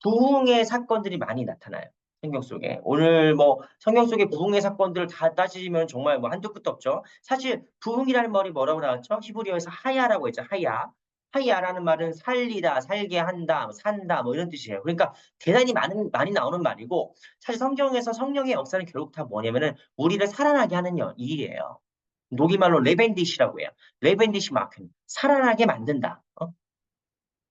부흥의 사건들이 많이 나타나요. 성경 속에. 오늘 뭐 성경 속의 부흥의 사건들을 다 따지면 정말 뭐 한두 끝도 없죠. 사실 부흥이라는 말이 뭐라고 나왔죠? 히브리어에서 하야라고 했죠. 하야. 하야라는 말은 살리다, 살게 한다, 산다, 뭐 이런 뜻이에요. 그러니까 대단히 많이 나오는 말이고, 사실 성경에서 성령의 역사는 결국 다 뭐냐면은 우리를 살아나게 하는 일이에요. 독일말로 레벤디시라고 해요. 레벤디시 마크. 살아나게 만든다.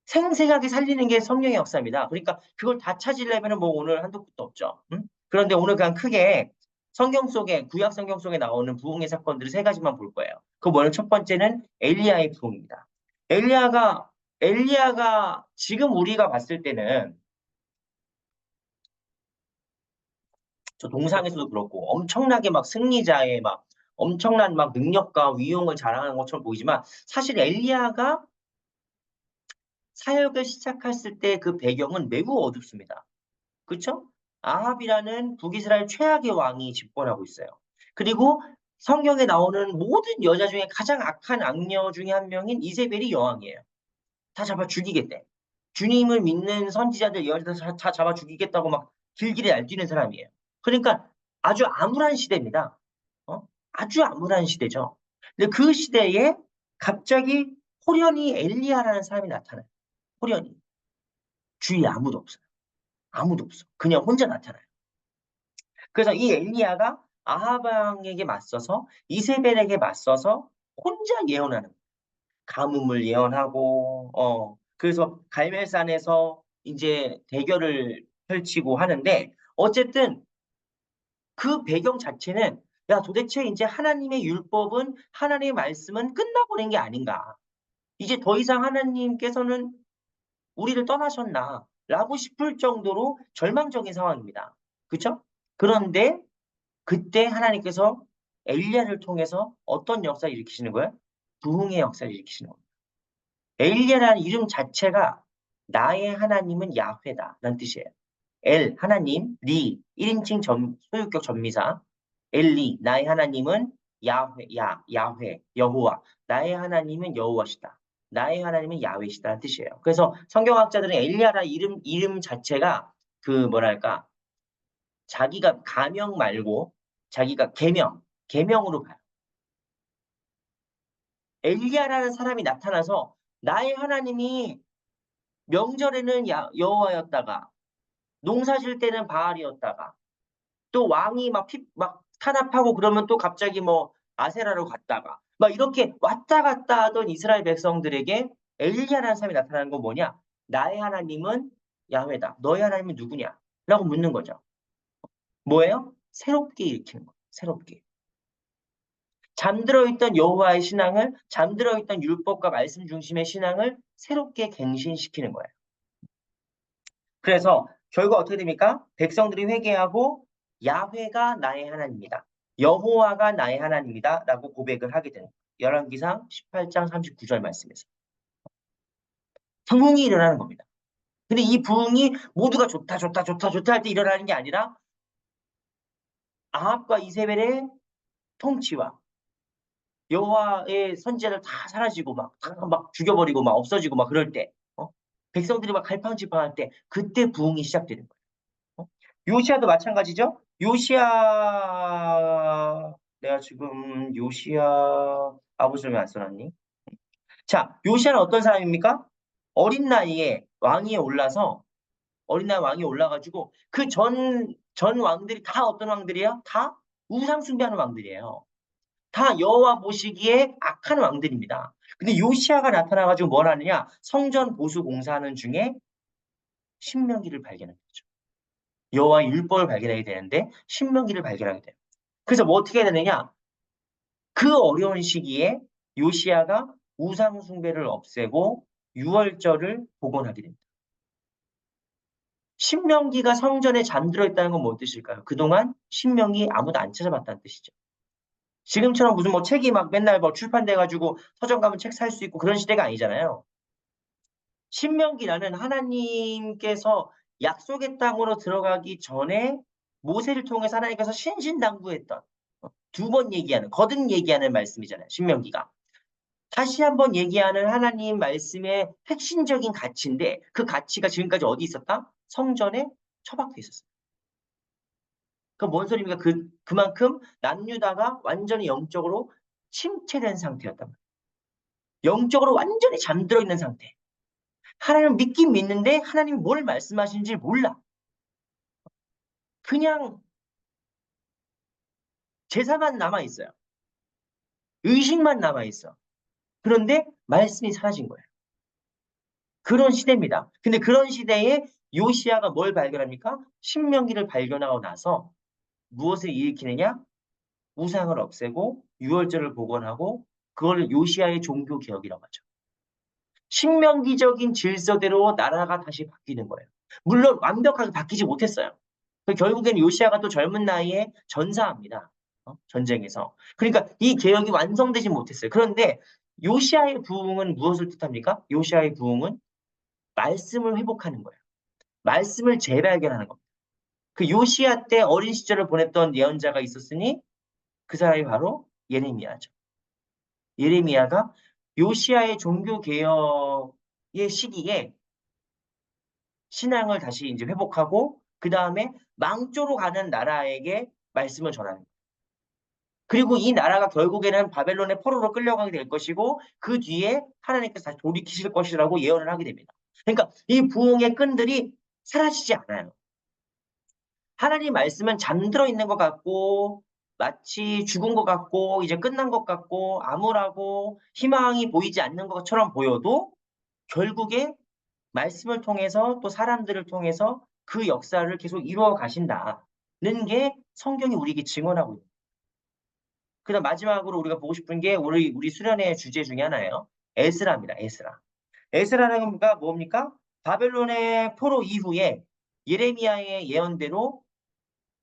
생생하게 살리는 게 성령의 역사입니다. 그러니까 그걸 다 찾으려면 뭐 오늘 한도 끝도 없죠. 응? 그런데 오늘 그냥 크게 성경 속에, 구약 성경 속에 나오는 부흥의 사건들을 세 가지만 볼 거예요. 그 뭐냐면 첫 번째는 엘리야의 부흥입니다. 엘리야가, 엘리야가 지금 우리가 봤을 때는 저 동상에서도 그렇고 엄청나게 막 승리자의 막 엄청난 막 능력과 위용을 자랑하는 것처럼 보이지만 사실 엘리야가 사역을 시작했을 때 그 배경은 매우 어둡습니다. 그렇죠? 아합이라는 북이스라엘 최악의 왕이 집권하고 있어요. 그리고 성경에 나오는 모든 여자 중에 가장 악한 악녀 중에 한 명인 이세벨이 여왕이에요. 다 잡아 죽이겠대. 주님을 믿는 선지자들 여자 다 잡아 죽이겠다고 막 길길이 날뛰는 사람이에요. 그러니까 아주 암울한 시대입니다. 아주 암울한 시대죠. 근데 그 시대에 갑자기 호련히 엘리야라는 사람이 나타나요. 호련히. 주위에 아무도 없어요. 아무도 없어. 그냥 혼자 나타나요. 그래서 이 엘리야가 아합 왕에게 맞서서 이세벨에게 맞서서 혼자 예언하는 거예요. 가뭄을 예언하고 그래서 갈멜산에서 이제 대결을 펼치고 하는데 어쨌든 그 배경 자체는 야 도대체 이제 하나님의 율법은 하나님의 말씀은 끝나버린 게 아닌가. 이제 더 이상 하나님께서는 우리를 떠나셨나 라고 싶을 정도로 절망적인 상황입니다. 그렇죠? 그런데 그때 하나님께서 엘리야를 통해서 어떤 역사를 일으키시는 거예요? 부흥의 역사를 일으키시는 겁니다. 엘리야라는 이름 자체가 나의 하나님은 야훼다라는 뜻이에요. 엘 하나님, 리 1인칭 소유격 전미사, 엘리 나의 하나님은 야훼 여호와 나의 하나님은 여호와시다. 나의 하나님은 야훼시다라는 뜻이에요. 그래서 성경학자들은 엘리야라는 이름 자체가 그 뭐랄까 자기가 가명 말고 자기가 계명으로 봐요. 엘리야라는 사람이 나타나서 나의 하나님이 명절에는 여호와였다가 농사 질 때는 바알이었다가 또 왕이 막 탄압하고 그러면 또 갑자기 뭐 아세라로 갔다가 막 이렇게 왔다 갔다 하던 이스라엘 백성들에게 엘리야라는 사람이 나타나는 건 뭐냐? 나의 하나님은 야훼다. 너의 하나님은 누구냐? 라고 묻는 거죠. 뭐예요? 새롭게 일으키는 거예요. 새롭게. 잠들어 있던 여호와의 신앙을 잠들어 있던 율법과 말씀 중심의 신앙을 새롭게 갱신시키는 거예요. 그래서 결국 어떻게 됩니까? 백성들이 회개하고 야훼가 나의 하나님이다. 여호와가 나의 하나님이다라고 고백을 하게 되는 거예요. 열왕기상 18장 39절 말씀에서. 부흥이 일어나는 겁니다. 근데 이 부흥이 모두가 좋다 좋다 좋다 좋다 할 때 일어나는 게 아니라 아합과 이세벨의 통치와 여호와의 선지자들 다 사라지고 막 죽여버리고 막 없어지고 막 그럴 때 백성들이 막 갈팡질팡할 때 그때 부흥이 시작되는 거예요. 요시아도 마찬가지죠. 요시아 내가 지금 요시아 아버지 왜안 써놨니? 자, 요시아는 어떤 사람입니까? 어린 나이에 왕위에 올라서 어린 나이 왕이 올라가지고 그 전 왕들이 다 어떤 왕들이야? 다 우상 숭배하는 왕들이에요. 다 여호와 보시기에 악한 왕들입니다. 근데 요시아가 나타나가지고 뭘 하느냐? 성전 보수 공사하는 중에 신명기를 발견한 거죠. 여호와의 율법을 발견하게 되는데 신명기를 발견하게 돼요. 그래서 뭐 어떻게 해야 되느냐? 그 어려운 시기에 요시아가 우상 숭배를 없애고 유월절을 복원하게 됩니다. 신명기가 성전에 잠들어 있다는 건 뭔 뜻일까요? 그동안 신명기 아무도 안 찾아봤다는 뜻이죠. 지금처럼 무슨 뭐 책이 막 맨날 뭐 출판돼가지고 서점 가면 책 살 수 있고 그런 시대가 아니잖아요. 신명기라는 하나님께서 약속의 땅으로 들어가기 전에 모세를 통해서 하나님께서 신신당부했던 두 번 얘기하는 거듭 얘기하는 말씀이잖아요. 신명기가. 다시 한번 얘기하는 하나님 말씀의 핵심적인 가치인데 그 가치가 지금까지 어디 있었다? 성전에 처박혀 있었어요. 그 뭔 소리입니까? 그만큼 남유다가 완전히 영적으로 침체된 상태였단 말이에요. 영적으로 완전히 잠들어 있는 상태. 하나님을 믿긴 믿는데 하나님이 뭘 말씀하시는지 몰라. 그냥 제사만 남아있어요. 의식만 남아있어. 그런데 말씀이 사라진 거예요. 그런 시대입니다. 근데 그런 시대에 요시야가 뭘 발견합니까? 신명기를 발견하고 나서 무엇을 일으키느냐? 우상을 없애고 유월절을 복원하고 그걸 요시야의 종교 개혁이라고 하죠. 신명기적인 질서대로 나라가 다시 바뀌는 거예요. 물론 완벽하게 바뀌지 못했어요. 결국에는 요시야가 또 젊은 나이에 전사합니다. 전쟁에서. 그러니까 이 개혁이 완성되지 못했어요. 그런데 요시야의 부흥은 무엇을 뜻합니까? 요시야의 부흥은 말씀을 회복하는 거예요. 말씀을 재발견하는 겁니다. 그 요시야 때 어린 시절을 보냈던 예언자가 있었으니 그 사람이 바로 예레미야죠. 예레미야가 요시야의 종교 개혁의 시기에 신앙을 다시 이제 회복하고 그 다음에 망조로 가는 나라에게 말씀을 전하는 거예요. 그리고 이 나라가 결국에는 바벨론의 포로로 끌려가게 될 것이고 그 뒤에 하나님께서 다시 돌이키실 것이라고 예언을 하게 됩니다. 그러니까 이 부흥의 끈들이 사라지지 않아요. 하나님 말씀은 잠들어 있는 것 같고 마치 죽은 것 같고 이제 끝난 것 같고 암울하고 희망이 보이지 않는 것처럼 보여도 결국에 말씀을 통해서 또 사람들을 통해서 그 역사를 계속 이루어 가신다는 게 성경이 우리에게 증언하고 있는. 그다음 마지막으로 우리가 보고 싶은 게 우리 수련의 주제 중에 하나예요. 에스라입니다. 에스라. 에스라는 가 뭡니까? 바벨론의 포로 이후에 예레미야의 예언대로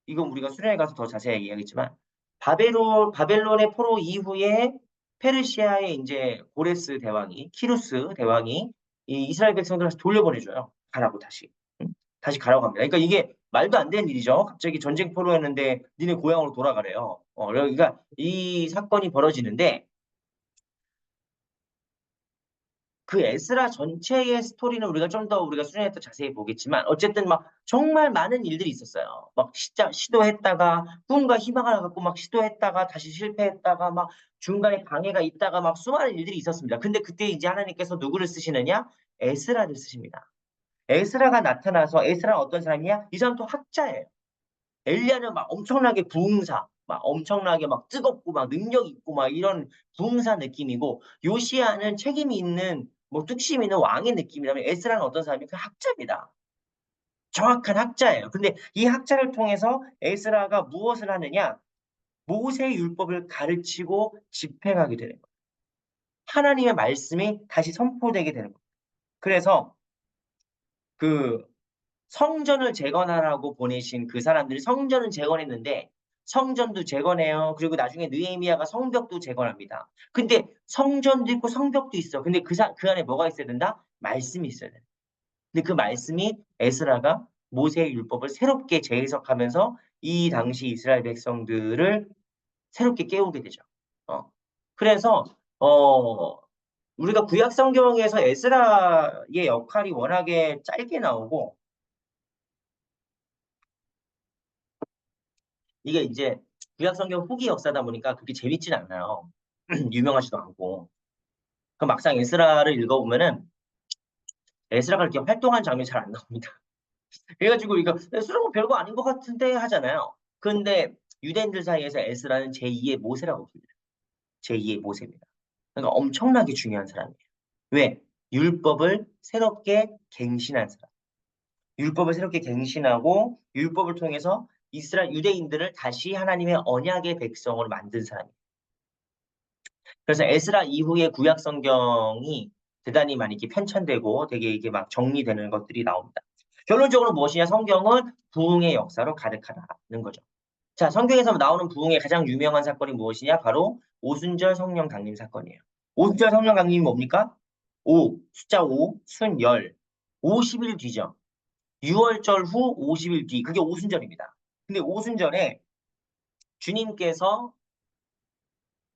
이건 우리가 수련회 가서 더 자세하게 이야기했지만 바벨론의 포로 이후에 페르시아의 이제 고레스 대왕이 키루스 대왕이 이 이스라엘 백성들을 다시 돌려보내줘요. 가라고 다시. 응? 다시 가라고 합니다. 그러니까 이게 말도 안 되는 일이죠. 갑자기 전쟁 포로였는데 니네 고향으로 돌아가래요. 그러니까 이 사건이 벌어지는데 그 에스라 전체의 스토리는 우리가 좀 더 우리가 수련회 때 자세히 보겠지만 어쨌든 막 정말 많은 일들이 있었어요. 막 시도했다가 꿈과 희망을 갖고 막 시도했다가 다시 실패했다가 막 중간에 방해가 있다가 막 수많은 일들이 있었습니다. 근데 그때 이제 하나님께서 누구를 쓰시느냐? 에스라를 쓰십니다. 에스라가 나타나서 에스라는 어떤 사람이냐? 이 사람 또 학자예요. 엘리야는 막 엄청나게 부흥사, 막 엄청나게 막 뜨겁고 막 능력 있고 막 이런 부흥사 느낌이고 요시야는 책임이 있는 뭐 뚝심 있는 왕의 느낌이라면 에스라는 어떤 사람이 그 학자입니다. 정확한 학자예요. 근데 이 학자를 통해서 에스라가 무엇을 하느냐? 모세의 율법을 가르치고 집행하게 되는 거예요. 하나님의 말씀이 다시 선포되게 되는 거예요. 그래서 그 성전을 재건하라고 보내신 그 사람들이 성전은 재건했는데 성전도 재건해요. 그리고 나중에 느헤미야가 성벽도 재건합니다. 근데 성전도 있고 성벽도 있어. 근데 그 안에 뭐가 있어야 된다? 말씀이 있어야 돼. 근데 그 말씀이 에스라가 모세의 율법을 새롭게 재해석하면서 이 당시 이스라엘 백성들을 새롭게 깨우게 되죠. 어. 그래서 우리가 구약 성경에서 에스라의 역할이 워낙에 짧게 나오고 이게 이제 구약 성경 후기 역사다 보니까 그렇게 재밌진 않아요. 유명하지도 않고. 그 막상 에스라를 읽어보면은 에스라가 이렇게 활동한 장면이 잘 안 나옵니다. 그래가지고 이거 에스라는 별거 아닌 것 같은데 하잖아요. 근데 유대인들 사이에서 에스라는 제2의 모세라고 불려요. 제2의 모세입니다. 그러니까 엄청나게 중요한 사람이에요. 왜? 율법을 새롭게 갱신한 사람. 율법을 새롭게 갱신하고 율법을 통해서 이스라엘 유대인들을 다시 하나님의 언약의 백성으로 만든 사람이에요. 그래서 에스라 이후에 구약 성경이 대단히 많이 이렇게 편찬되고 되게 이게 막 정리되는 것들이 나옵니다. 결론적으로 무엇이냐? 성경은 부흥의 역사로 가득하다는 거죠. 자, 성경에서 나오는 부흥의 가장 유명한 사건이 무엇이냐? 바로 오순절 성령 강림 사건이에요. 오순절 성령 강림이 뭡니까? 숫자 5, 순, 열. 50일 뒤죠. 6월절 후 50일 뒤. 그게 오순절입니다. 근데 오순절에 주님께서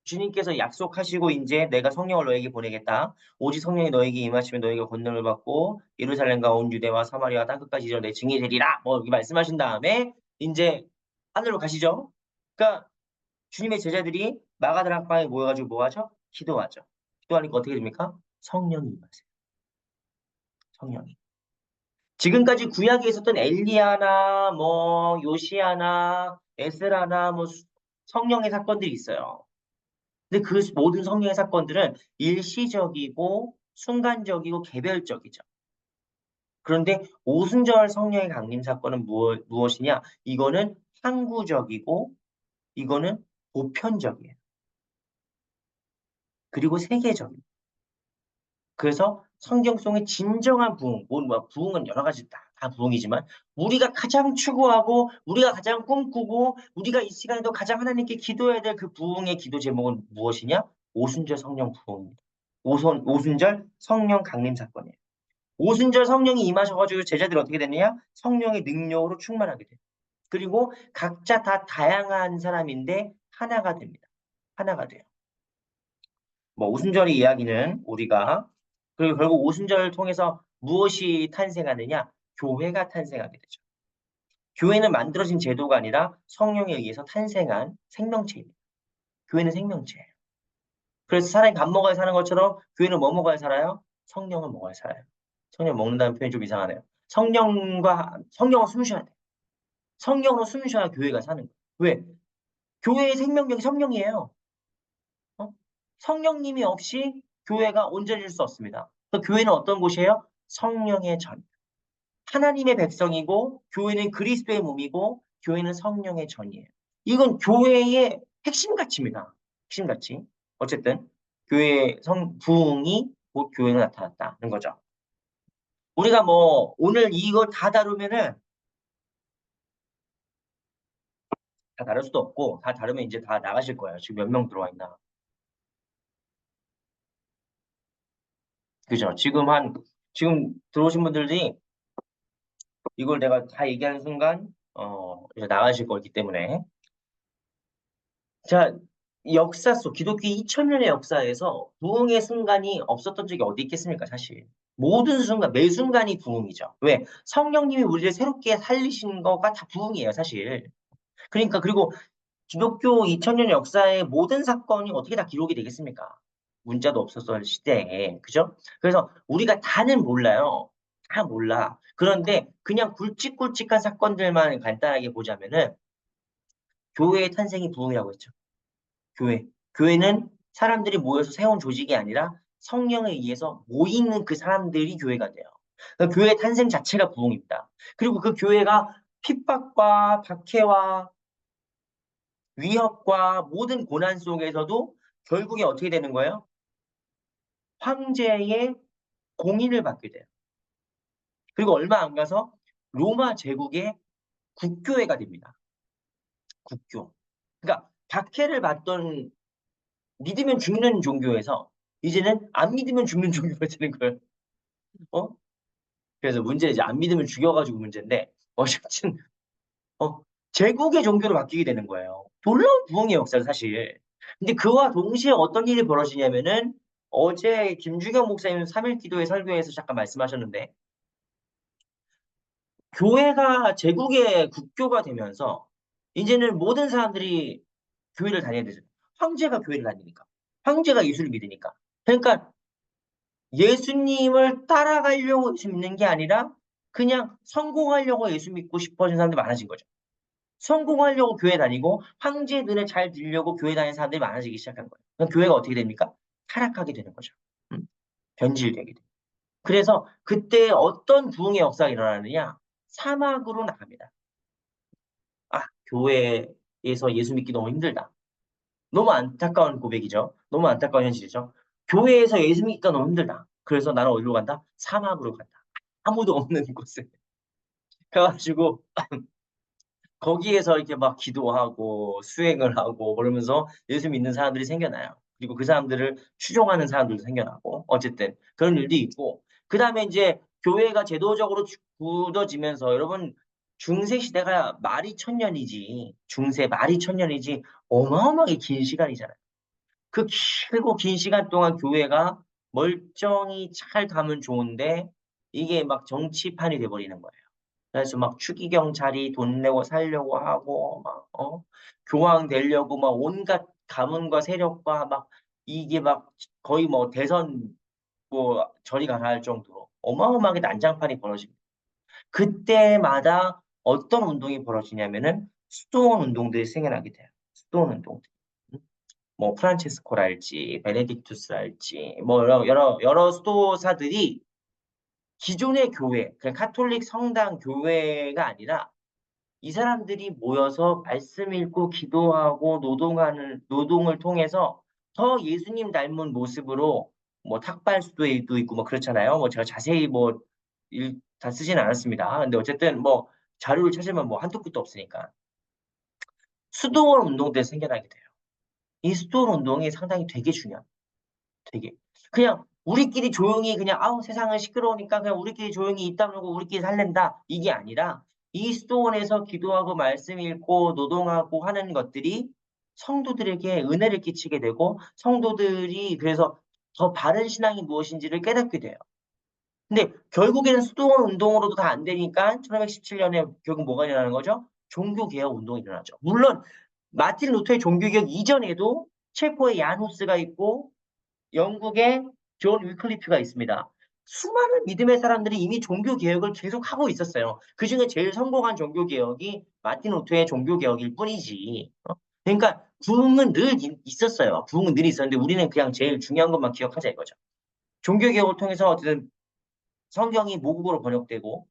주님께서 약속하시고 이제 내가 성령을 너에게 보내겠다. 오직 성령이 너에게 임하시면 너에게 권능을 받고 예루살렘과 온 유대와 사마리아 땅 끝까지 이르러 내 증인이 되리라. 뭐 이렇게 말씀하신 다음에 이제 하늘로 가시죠. 그러니까 주님의 제자들이 마가다락 방에 모여가지고 뭐 하죠? 기도하죠. 기도하니까 어떻게 됩니까? 성령이 임하세요. 성령이. 지금까지 구약에 있었던 엘리야나 뭐 요시야나 에스라나 뭐 성령의 사건들이 있어요. 근데 그 모든 성령의 사건들은 일시적이고 순간적이고 개별적이죠. 그런데 오순절 성령의 강림 사건은 무엇이냐? 이거는 항구적이고 이거는 보편적이에요. 그리고 세계적이에요. 그래서 성경 속의 진정한 부흥, 뭐 부흥은 여러 가지 다 부흥이지만 우리가 가장 추구하고 우리가 가장 꿈꾸고 우리가 이 시간에도 가장 하나님께 기도해야 될 그 부흥의 기도 제목은 무엇이냐? 오순절 성령 부흥입니다. 오순절 성령 강림 사건이에요. 오순절 성령이 임하셔가지고 제자들이 어떻게 됐느냐? 성령의 능력으로 충만하게 돼요. 그리고 각자 다 다양한 사람인데 하나가 됩니다. 하나가 돼요. 뭐 오순절의 이야기는 우리가 그리고 결국 오순절을 통해서 무엇이 탄생하느냐? 교회가 탄생하게 되죠. 교회는 만들어진 제도가 아니라 성령에 의해서 탄생한 생명체입니다. 교회는 생명체예요. 그래서 사람이 밥 먹어야 사는 것처럼 교회는 뭐 먹어야 살아요? 성령을 먹어야 살아요. 성령 먹는다는 표현이 좀 이상하네요. 성령을 숨 쉬어야 돼요. 성령으로 숨 쉬어야 교회가 사는 거예요. 왜? 교회의 생명력이 성령이에요. 어? 성령님이 없이 교회가 온전해질 수 없습니다. 그 교회는 어떤 곳이에요? 성령의 전. 하나님의 백성이고 교회는 그리스도의 몸이고 교회는 성령의 전이에요. 이건 교회의 핵심 가치입니다. 핵심 가치. 어쨌든 교회의 부흥이 곧 교회가 나타났다는 거죠. 우리가 뭐 오늘 이거 다 다루면은 다 다룰 수도 없고 다 다루면 이제 다 나가실 거예요. 지금 몇 명 들어와 있나. 그죠? 지금 들어오신 분들이 이걸 내가 다 얘기하는 순간 이제 나가실 거기 때문에 자, 역사 속 기독교 2000년의 역사에서 부흥의 순간이 없었던 적이 어디 있겠습니까, 사실. 모든 순간, 매 순간이 부흥이죠. 왜? 성령님이 우리를 새롭게 살리신 거가 다 부흥이에요, 사실. 그러니까, 그리고 기독교 2000년 역사의 모든 사건이 어떻게 다 기록이 되겠습니까? 문자도 없었을 시대에. 그죠? 그래서 우리가 다는 몰라요. 다 몰라. 그런데 그냥 굵직굵직한 사건들만 간단하게 보자면은 교회의 탄생이 부흥이라고 했죠. 교회. 교회는 사람들이 모여서 세운 조직이 아니라 성령에 의해서 모이는 그 사람들이 교회가 돼요. 그러니까 교회 탄생 자체가 부흥입니다. 그리고 그 교회가 핍박과 박해와 위협과 모든 고난 속에서도 결국에 어떻게 되는 거예요? 황제의 공인을 받게 돼요. 그리고 얼마 안 가서 로마 제국의 국교회가 됩니다. 국교. 그러니까 박해를 받던 믿으면 죽는 종교에서 이제는 안 믿으면 죽는 종교가 되는 거예요. 어? 그래서 문제 이제 안 믿으면 죽여가지고 문제인데 어쨌든 제국의 종교로 바뀌게 되는 거예요. 놀라운 부흥의 역사를 사실. 근데 그와 동시에 어떤 일이 벌어지냐면은 어제 김주경 목사님 3일 기도회 설교에서 잠깐 말씀하셨는데 교회가 제국의 국교가 되면서 이제는 모든 사람들이 교회를 다녀야 되죠. 황제가 교회를 다니니까. 황제가 예수를 믿으니까. 그러니까 예수님을 따라가려고 예수 믿는 게 아니라 그냥 성공하려고 예수 믿고 싶어진 사람들이 많아진 거죠. 성공하려고 교회 다니고 황제의 눈에 잘 들려고 교회 다니는 사람들이 많아지기 시작한 거예요. 그럼 교회가 어떻게 됩니까? 타락하게 되는 거죠. 변질되게 돼요. 그래서 그때 어떤 부흥의 역사가 일어나느냐? 사막으로 나갑니다. 아, 교회에서 예수 믿기 너무 힘들다. 너무 안타까운 고백이죠. 너무 안타까운 현실이죠. 교회에서 예수 믿기가 너무 힘들다. 그래서 나는 어디로 간다? 사막으로 간다. 아무도 없는 곳에 가가지고 거기에서 이렇게 막 기도하고 수행을 하고 그러면서 예수 믿는 사람들이 생겨나요. 그리고 그 사람들을 추종하는 사람들도 생겨나고 어쨌든 그런 일도 있고 그다음에 이제 교회가 제도적으로 굳어지면서 여러분 중세 시대가 말이 천년이지 중세 말이 천년이지 어마어마하게 긴 시간이잖아요. 그 길고 긴 시간 동안 교회가 멀쩡히 잘 가면 좋은데 이게 막 정치판이 돼버리는 거예요. 그래서 막 추기경 자리 돈 내고 살려고 하고 막 교황 되려고 막 온갖 가문과 세력과 막 이게 막 거의 뭐 대선 뭐 저리 가라 할 정도로 어마어마하게 난장판이 벌어집니다. 그때마다 어떤 운동이 벌어지냐면은 수도원 운동들이 생겨나게 돼요. 수도원 운동들. 뭐 프란체스코랄지 베네딕투스랄지 뭐 여러 수도사들이 기존의 교회, 그냥 카톨릭 성당 교회가 아니라 이 사람들이 모여서 말씀 읽고 기도하고 노동을 통해서 더 예수님 닮은 모습으로 뭐 탁발 수도에도 있고 뭐 그렇잖아요. 뭐 제가 자세히 뭐 다 쓰진 않았습니다. 근데 어쨌든 뭐 자료를 찾으면 뭐 한도 끝도 없으니까 수도원 운동들이 생겨나게 돼요. 이 수도원 운동이 상당히 되게 중요합니다. 되게. 그냥 우리끼리 조용히 그냥 아우 세상은 시끄러우니까 그냥 우리끼리 조용히 입 다물고 우리끼리 살랜다. 이게 아니라 이 수도원에서 기도하고 말씀 읽고 노동하고 하는 것들이 성도들에게 은혜를 끼치게 되고 성도들이 그래서 더 바른 신앙이 무엇인지를 깨닫게 돼요. 근데 결국에는 수도원 운동으로도 다 안 되니까 1517년에 결국 뭐가 일어나는 거죠? 종교개혁 운동이 일어나죠. 물론 마틴 루터의 종교개혁 이전에도 체코에 얀 후스가 있고 영국에 존 위클리프가 있습니다. 수많은 믿음의 사람들이 이미 종교 개혁을 계속 하고 있었어요. 그중에 제일 성공한 종교 개혁이 마틴 루터의 종교 개혁일 뿐이지. 그러니까 부흥은 늘 있었어요. 부흥은 늘 있었는데 우리는 그냥 제일 중요한 것만 기억하자 이거죠. 종교 개혁을 통해서 어쨌든 성경이 모국어로 번역되고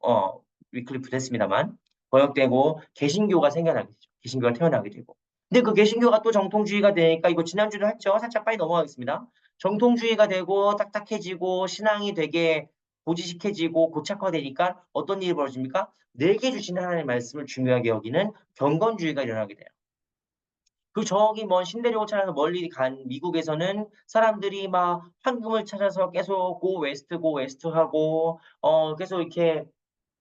위클리프 됐습니다만 번역되고 개신교가 생겨나게 되죠. 개신교가 태어나게 되고. 근데 그 개신교가 또 정통주의가 되니까 이거 지난주에 했죠. 살짝 빨리 넘어가겠습니다. 정통주의가 되고 딱딱해지고 신앙이 되게 고지식해지고 고착화되니까 어떤 일이 벌어집니까? 내게 주신 하나님의 말씀을 중요하게 여기는 경건주의가 일어나게 돼요. 그 저기 먼 신대륙을 찾아서 멀리 간 미국에서는 사람들이 막 황금을 찾아서 계속 고 웨스트 하고 계속 이렇게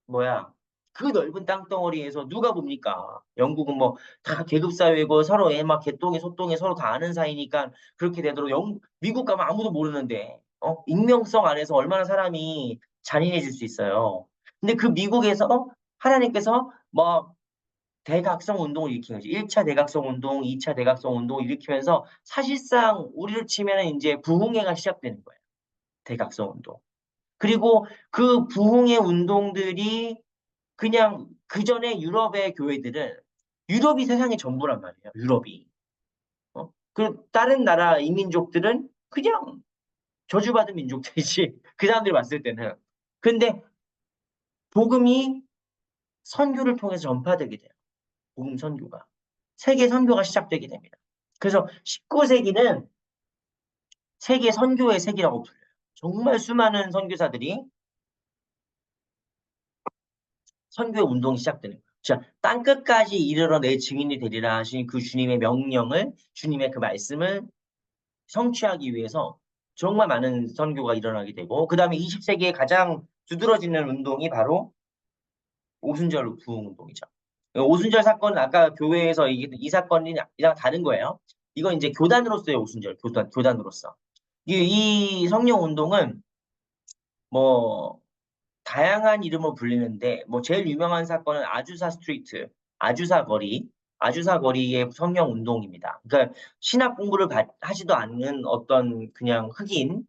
뭐야 그 넓은 땅덩어리에서 누가 봅니까? 영국은 뭐 다 계급 사회고 서로 애 막 개똥이 소똥이 서로 다 아는 사이니까 그렇게 되도록 미국 가면 아무도 모르는데 익명성 안에서 얼마나 사람이 잔인해질 수 있어요. 근데 그 미국에서 하나님께서 뭐 대각성 운동을 일으킨 거지. 1차 대각성 운동, 2차 대각성 운동을 일으키면서 사실상 우리를 치면은 이제 부흥회가 시작되는 거예요. 대각성 운동. 그리고 그 부흥의 운동들이 그냥 그전에 유럽의 교회들은 유럽이 세상의 전부란 말이에요. 유럽이. 그 다른 나라 이민족들은 그냥 저주받은 민족들이지. 그 사람들이 봤을 때는. 근데 복음이 선교를 통해서 전파되게 돼요. 복음 선교가. 세계 선교가 시작되게 됩니다. 그래서 19세기는 세계 선교의 세기라고 불려요. 정말 수많은 선교사들이 선교의 운동이 시작되는 거예요. 자, 땅끝까지 이르러 내 증인이 되리라 하신 그 주님의 명령을, 주님의 그 말씀을 성취하기 위해서 정말 많은 선교가 일어나게 되고, 그 다음에 20세기에 가장 두드러지는 운동이 바로 오순절 부흥 운동이죠. 오순절 사건은 아까 교회에서 이 사건이 이랑 다른 거예요. 이건 이제 교단으로서의 오순절, 교단으로서. 이 성령 운동은 뭐 다양한 이름으로 불리는데 뭐 제일 유명한 사건은 아주사 스트리트, 아주사 거리, 아주사 거리의 성령 운동입니다. 그러니까 신학 공부를 하지도 않는 어떤 그냥 흑인,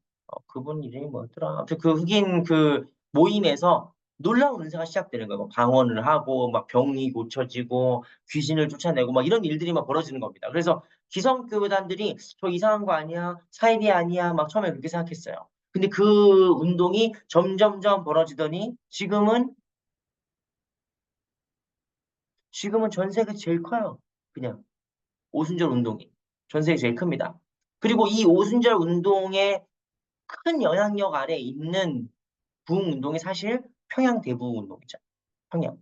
그분 이름이 뭐였더라? 아무튼 그 흑인 그 모임에서 놀라운 은사가 시작되는 거예요. 뭐 방언을 하고 막 병이 고쳐지고 귀신을 쫓아내고 막 이런 일들이 막 벌어지는 겁니다. 그래서 기성교단들이 저 이상한 거 아니야? 사이비 아니야? 막 처음에 그렇게 생각했어요. 근데 그 운동이 점점점 벌어지더니 지금은 전 세계 제일 커요. 그냥 오순절 운동이 전 세계 제일 큽니다. 그리고 이 오순절 운동의 큰 영향력 아래 있는 부흥 운동이 사실 평양 대부흥 운동이죠. 평양.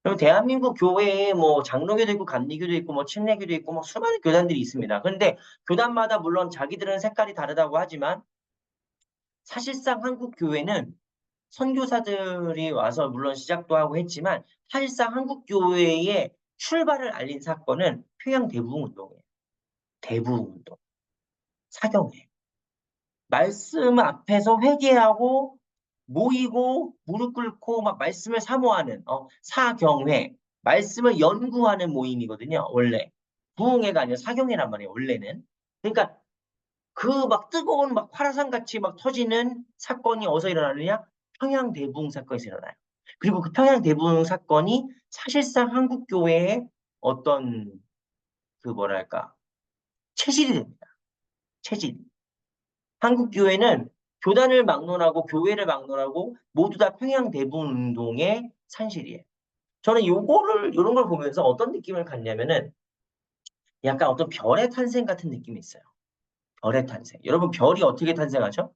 그럼 대한민국 교회에 뭐 장로교도 있고 감리교도 있고 뭐 침례교도 있고 뭐 수많은 교단들이 있습니다. 그런데 교단마다 물론 자기들은 색깔이 다르다고 하지만 사실상 한국 교회는 선교사들이 와서 물론 시작도 하고 했지만 사실상 한국 교회의 출발을 알린 사건은 평양 대부흥 운동이에요. 대부흥 운동, 사경회. 말씀 앞에서 회개하고 모이고 무릎 꿇고 막 말씀을 사모하는 사경회. 말씀을 연구하는 모임이거든요. 원래 부흥회가 아니라 사경회란 말이에요. 원래는. 그러니까 그 막 뜨거운 막 화산같이 막 터지는 사건이 어디서 일어나느냐? 평양 대부흥 사건에서 일어나요. 그리고 그 평양 대부흥 사건이 사실상 한국 교회의 어떤 그 뭐랄까 체질이 됩니다. 체질. 한국 교회는 교단을 막론하고 교회를 막론하고 모두 다 평양 대부흥 운동의 산실이에요. 저는 요런 걸 보면서 어떤 느낌을 갖냐면은 약간 어떤 별의 탄생 같은 느낌이 있어요. 별의 탄생. 여러분 별이 어떻게 탄생하죠?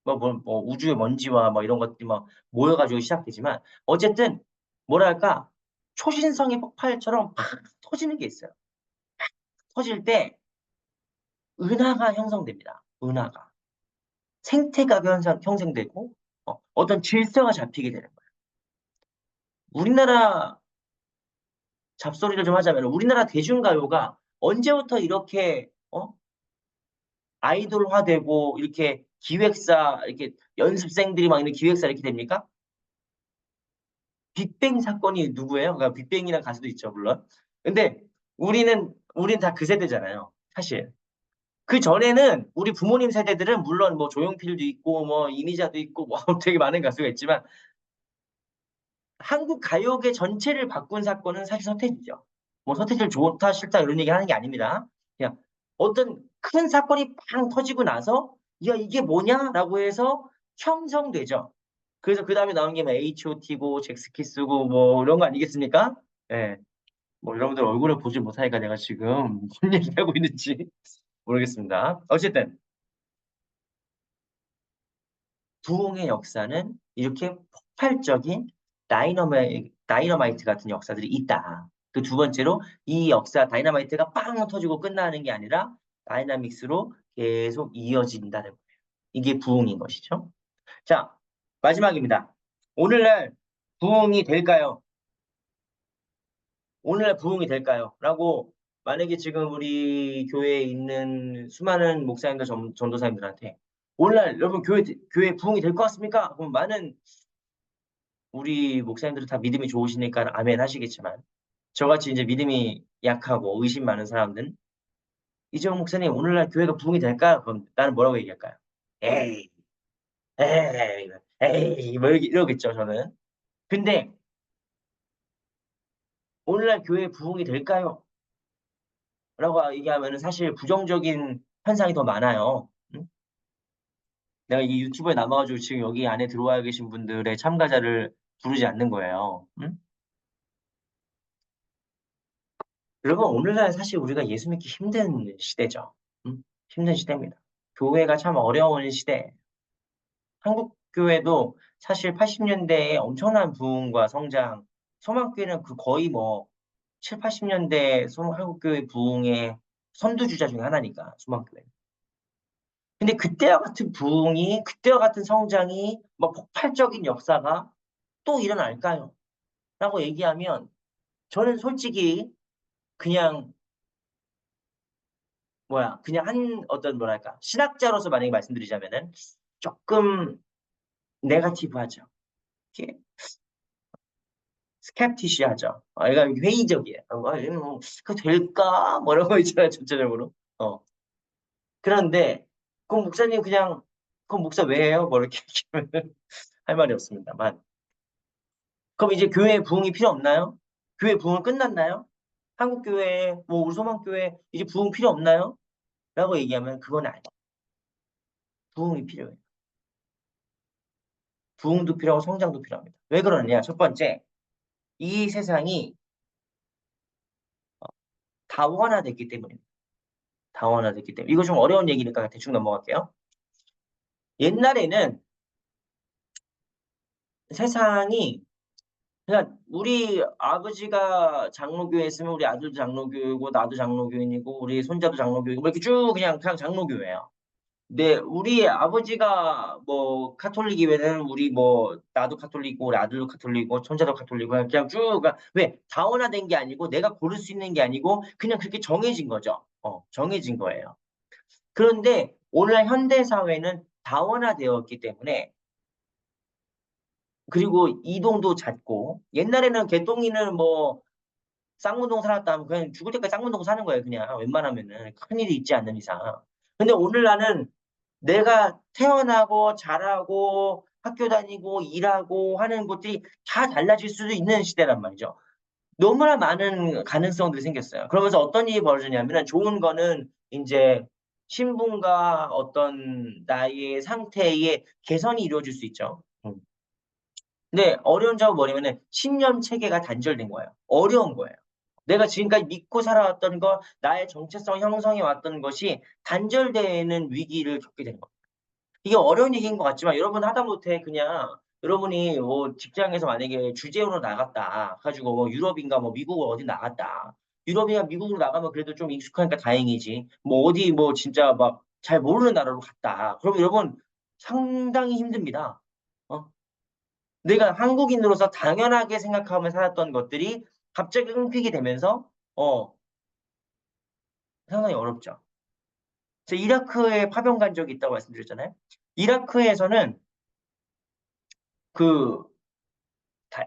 뭐 우주의 먼지와 뭐 이런 것들이 막 모여가지고 시작되지만 어쨌든 뭐랄까 초신성의 폭발처럼 팍 터지는 게 있어요. 터질 때 은하가 형성됩니다. 은하가 생태가 형성되고 어떤 질서가 잡히게 되는 거예요. 우리나라 잡소리를 좀 하자면 우리나라 대중가요가 언제부터 이렇게 아이돌화되고 이렇게 기획사 이렇게 연습생들이 막 있는 기획사 이렇게 됩니까? 빅뱅 사건이 누구예요? 그러니까 빅뱅이라는 가수도 있죠, 물론. 근데 우린 다 그 세대잖아요, 사실. 그 전에는 우리 부모님 세대들은 물론 뭐 조용필도 있고 뭐 이미자도 있고 뭐 되게 많은 가수가 있지만 한국 가요계 전체를 바꾼 사건은 사실 서태지죠. 뭐 서태지를 좋다 싫다 이런 얘기 하는 게 아닙니다. 그냥 어떤 큰 사건이 팡 터지고 나서 야 이게 뭐냐라고 해서 형성되죠. 그래서 그 다음에 나온 게 뭐 H.O.T고 잭스키스고 뭐 이런 거 아니겠습니까? 예. 뭐 여러분들 얼굴을 보지 못하니까 내가 지금 무슨 얘기하고 있는지 모르겠습니다. 어쨌든 부흥의 역사는 이렇게 폭발적인 다이너마이트 같은 역사들이 있다. 그 두 번째로 이 역사 다이너마이트가 빵 터지고 끝나는 게 아니라 다이나믹스로 계속 이어진다는 거예요. 이게 부흥인 것이죠. 자, 마지막입니다. 오늘날 부흥이 될까요? 오늘날 부흥이 될까요? 라고 만약에 지금 우리 교회에 있는 수많은 목사님들, 전도사님들한테 오늘날 여러분 교회 부흥이 될 것 같습니까? 그럼 많은 우리 목사님들은 다 믿음이 좋으시니까 아멘 하시겠지만 저같이 이제 믿음이 약하고 의심 많은 사람들은 이재용 목사님 오늘날 교회가 부흥이 될까? 그럼 나는 뭐라고 얘기할까요? 에이, 에이, 에이, 뭐 이러겠죠 저는. 근데 오늘날 교회 부흥이 될까요? 라고 얘기하면은 사실 부정적인 현상이 더 많아요. 응? 내가 이 유튜브에 남아가지고 지금 여기 안에 들어와 계신 분들의 참가자를 부르지 않는 거예요. 응? 여러분, 오늘날 사실 우리가 예수 믿기 힘든 시대죠. 응? 힘든 시대입니다. 교회가 참 어려운 시대. 한국 교회도 사실 80년대에 엄청난 부흥과 성장, 소망교회는 그 거의 뭐 7, 80년대 한국교회 부흥의 선두주자 중에 하나니까, 소망교회. 근데 그때와 같은 부흥이, 그때와 같은 성장이, 뭐 폭발적인 역사가 또 일어날까요? 라고 얘기하면 저는 솔직히 그냥 그냥 어떤 뭐랄까 신학자로서 만약에 말씀드리자면은 조금 네거티브하죠. 이렇게 스캡티시하죠. 얘가 회의적이에요. 얘는 뭐 그거 될까? 뭐 이런 거 있잖아요, 전체적으로. 그런데 그 목사님 그냥 그 목사 왜 해요? 뭐 이렇게 얘기하면 할 말이 없습니다만. 그럼 이제 교회에 부흥이 필요 없나요? 교회 부흥 끝났나요? 한국 교회, 뭐 우리 소망 교회 이제 부흥 필요 없나요? 라고 얘기하면 그건 아니에요. 부흥이 필요해요. 부흥도 필요하고 성장도 필요합니다. 왜 그러느냐? 첫 번째, 이 세상이 다원화됐기 때문입니다. 다원화됐기 때문에. 이거 좀 어려운 얘기니까 대충 넘어갈게요. 옛날에는 세상이 그냥 우리 아버지가 장로교에 있으면 우리 아들도 장로교고 나도 장로교인이고 우리 손자도 장로교이고 뭐 이렇게 쭉 그냥 장로교예요. 네, 우리 아버지가 뭐 카톨릭이면은 우리 뭐 나도 카톨릭이고 우리 아들도 카톨릭이고 손자도 카톨릭이고 그냥 쭉 왜 다원화된 게 아니고 내가 고를 수 있는 게 아니고 그냥 그렇게 정해진 거죠. 정해진 거예요. 그런데 오늘 현대 사회는 다원화되었기 때문에 그리고 이동도 잦고 옛날에는 개똥이는 뭐 쌍문동 살았다 하면 그냥 죽을 때까지 쌍문동 사는 거예요. 그냥 웬만하면은 큰일이 있지 않는 이상. 근데 오늘날은 내가 태어나고 자라고 학교 다니고 일하고 하는 곳들이 다 달라질 수도 있는 시대란 말이죠. 너무나 많은 가능성들이 생겼어요. 그러면서 어떤 일이 벌어지냐면은 좋은 거는 이제 신분과 어떤 나의 상태의 개선이 이루어질 수 있죠. 근데 어려운 점은 뭐냐면은 신념 체계가 단절된 거예요. 어려운 거예요. 내가 지금까지 믿고 살아왔던 것, 나의 정체성 형성해 왔던 것이 단절되는 위기를 겪게 되는 거예요. 이게 어려운 얘기인 것 같지만 여러분 하다못해 그냥 여러분이 뭐 직장에서 만약에 주재원으로 나갔다. 가지고 뭐 유럽인가 뭐 미국 어디 나갔다. 유럽이나 미국으로 나가면 그래도 좀 익숙하니까 다행이지. 뭐 어디 뭐 진짜 막 잘 모르는 나라로 갔다. 그러면 여러분 상당히 힘듭니다. 어? 내가 한국인으로서 당연하게 생각하며 살았던 것들이 갑자기 끊기게 되면서 상당히 어렵죠. 제가 이라크에 파병 간 적이 있다고 말씀드렸잖아요. 이라크에서는 그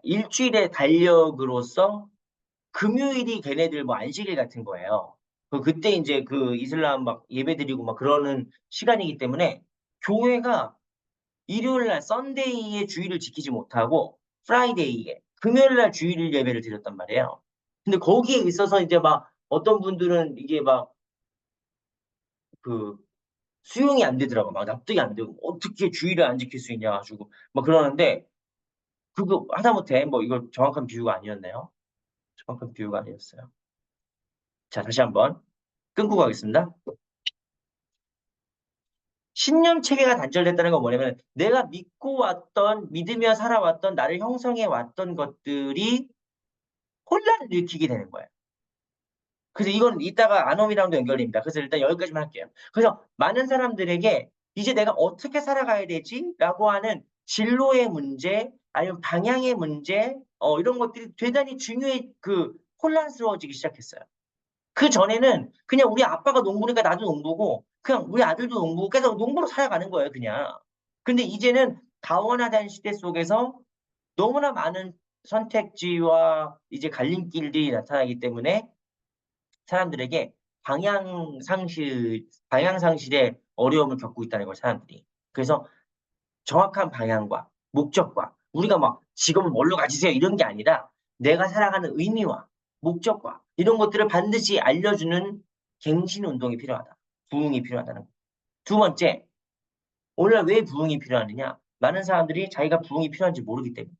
일주일의 달력으로서 금요일이 걔네들 뭐 안식일 같은 거예요. 그때 이제 그 이슬람 막 예배드리고 막 그러는 시간이기 때문에 교회가 일요일 날 썬데이에 주일을 지키지 못하고 프라이데이에 금요일 날 주일 예배를 드렸단 말이에요. 근데 거기에 있어서 이제 막 어떤 분들은 이게 막 그 수용이 안 되더라고. 막 납득이 안 되고 어떻게 주일을 안 지킬 수 있냐 가지고 막 그러는데 그거 하다못해 뭐 이거 정확한 비유가 아니었네요. 정확한 비유가 아니었어요. 자, 다시 한번 끊고 가겠습니다. 신념 체계가 단절됐다는 건 뭐냐면 내가 믿고 왔던, 믿으며 살아왔던, 나를 형성해 왔던 것들이 혼란을 일으키게 되는 거예요. 그래서 이건 이따가 아놈이랑도 연결됩니다. 그래서 일단 여기까지만 할게요. 그래서 많은 사람들에게 이제 내가 어떻게 살아가야 되지? 라고 하는 진로의 문제, 아니면 방향의 문제, 이런 것들이 대단히 중요해, 혼란스러워지기 시작했어요. 그 전에는 그냥 우리 아빠가 농부니까 나도 농부고, 그냥 우리 아들도 농부고, 계속 농부로 살아가는 거예요, 그냥. 근데 이제는 다원화된 시대 속에서 너무나 많은 선택지와 이제 갈림길들이 나타나기 때문에 사람들에게 방향상실의 어려움을 겪고 있다는 걸 사람들이. 그래서 정확한 방향과 목적과 우리가 막 직업을 뭘로 가지세요 이런 게 아니라 내가 살아가는 의미와 목적과 이런 것들을 반드시 알려주는 갱신 운동이 필요하다. 부흥이 필요하다는 거. 두 번째, 오늘날 왜 부흥이 필요하느냐? 많은 사람들이 자기가 부흥이 필요한지 모르기 때문에.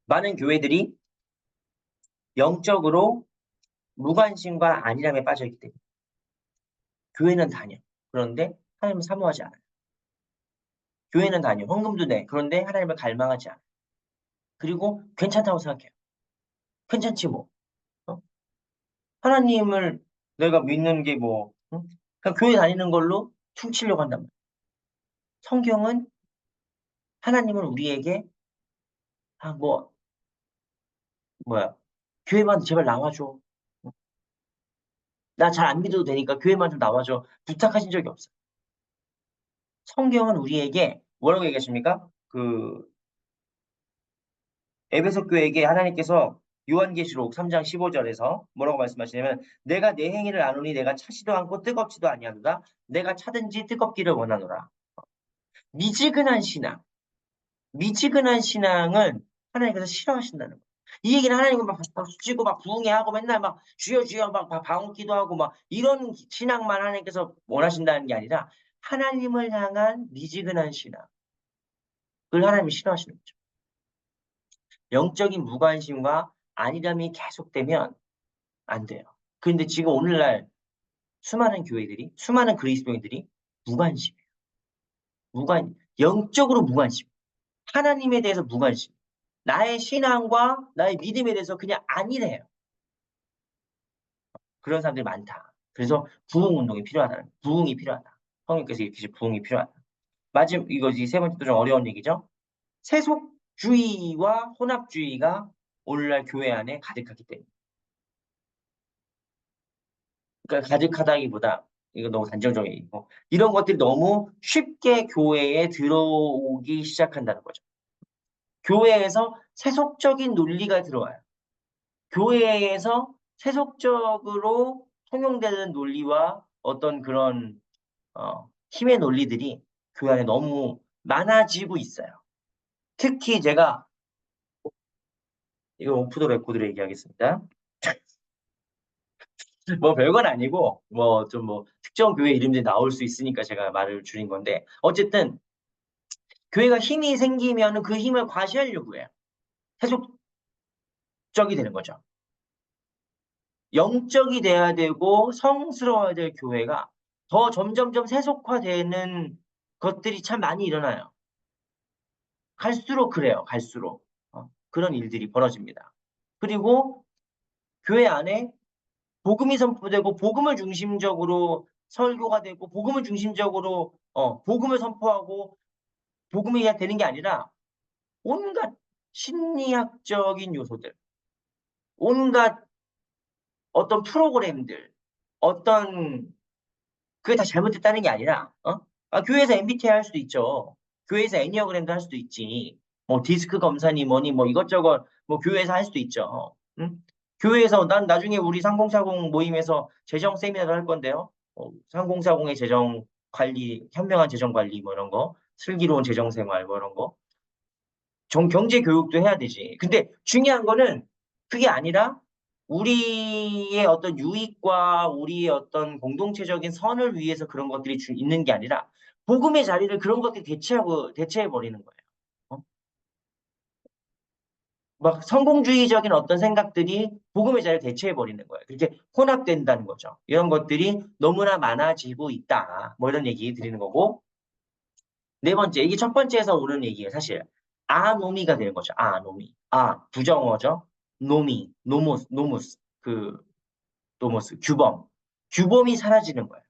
많은 교회들이 영적으로 무관심과 안일함에 빠져있기 때문에. 교회는 다녀. 그런데 하나님을 사모하지 않아요. 교회는 다녀. 헌금도 내. 그런데 하나님을 갈망하지 않아요. 그리고 괜찮다고 생각해요. 괜찮지 뭐. 어? 하나님을 내가 믿는 게 뭐, 응? 그냥 교회 다니는 걸로 퉁치려고 한단 말이야. 성경은 하나님을 우리에게, 뭐, 뭐야, 교회만 제발 나와줘. 나 잘 안 믿어도 되니까 교회만 좀 나와줘. 부탁하신 적이 없어요. 성경은 우리에게 뭐라고 얘기하십니까? 에베소 교회에게 하나님께서 요한계시록 3장 15절에서 뭐라고 말씀하시냐면 내가 내 행위를 아노니 내가 차지도 않고 뜨겁지도 아니하도다. 내가 차든지 뜨겁기를 원하노라. 미지근한 신앙. 미지근한 신앙은 하나님께서 싫어하신다는 거예요. 이 얘기는 하나님은 막 박수 치고 막 부흥해 하고 맨날 막 주여 주여 막 방언 기도하고 막 이런 신앙만 하나님께서 원하신다는 게 아니라 하나님을 향한 미지근한 신앙을 하나님이 싫어하시는 거죠. 영적인 무관심과 안일함이 계속되면 안 돼요. 그런데 지금 오늘날 수많은 교회들이, 수많은 그리스도인들이 무관심이에요. 영적으로 무관심. 하나님에 대해서 무관심. 나의 신앙과 나의 믿음에 대해서 그냥 안일해요. 그런 사람들이 많다. 그래서 부흥 운동이 필요하다. 부흥이 필요하다. 성령께서 이렇게 부흥이 필요하다. 이거지 세 번째도 좀 어려운 얘기죠. 세속주의와 혼합주의가 오늘날 교회 안에 가득하기 때문에. 그러니까 가득하다기보다 이거 너무 단정적이고 이런 것들이 너무 쉽게 교회에 들어오기 시작한다는 거죠. 교회에서 세속적인 논리가 들어와요. 교회에서 세속적으로 통용되는 논리와 어떤 그런 힘의 논리들이 교회 안에 너무 많아지고 있어요. 특히 제가 이거 오프 더 레코드로 얘기하겠습니다. 뭐 별건 아니고 뭐 좀 뭐 특정 교회 이름들이 나올 수 있으니까 제가 말을 줄인 건데 어쨌든 교회가 힘이 생기면 그 힘을 과시하려고 해요. 세속적이 되는 거죠. 영적이 돼야 되고 성스러워야 될 교회가 더 점점점 세속화되는 것들이 참 많이 일어나요. 갈수록 그래요. 갈수록 그런 일들이 벌어집니다. 그리고 교회 안에 복음이 선포되고 복음을 중심적으로 설교가 되고 복음을 중심적으로 복음을 선포하고 복음이 그냥 되는 게 아니라 온갖 심리학적인 요소들, 온갖 어떤 프로그램들, 어떤 그게 다 잘못됐다는 게 아니라 교회에서 MBTI 할 수도 있죠. 교회에서 애니어그램도 할 수도 있지. 뭐 디스크 검사니 뭐니 뭐 이것저것 뭐 교회에서 할 수도 있죠. 응? 교회에서 난 나중에 우리 3040 모임에서 재정 세미나를 할 건데요. 3040의 재정 관리, 현명한 재정 관리 뭐 이런 거, 슬기로운 재정 생활 뭐 이런 거. 경제 교육도 해야 되지. 근데 중요한 거는 그게 아니라 우리의 어떤 유익과 우리의 어떤 공동체적인 선을 위해서 그런 것들이 있는 게 아니라 복음의 자리를 그런 것들이 대체해 버리는 거예요. 어? 막 성공주의적인 어떤 생각들이 복음의 자리를 대체해 버리는 거예요. 그렇게 혼합된다는 거죠. 이런 것들이 너무나 많아지고 있다. 뭐 이런 얘기 드리는 거고. 네 번째, 이게 첫 번째에서 오는 얘기예요, 사실. 아노미가 되는 거죠. 아노미. 부정어죠. 노모스, 노모스, 규범. 규범이 사라지는 거예요.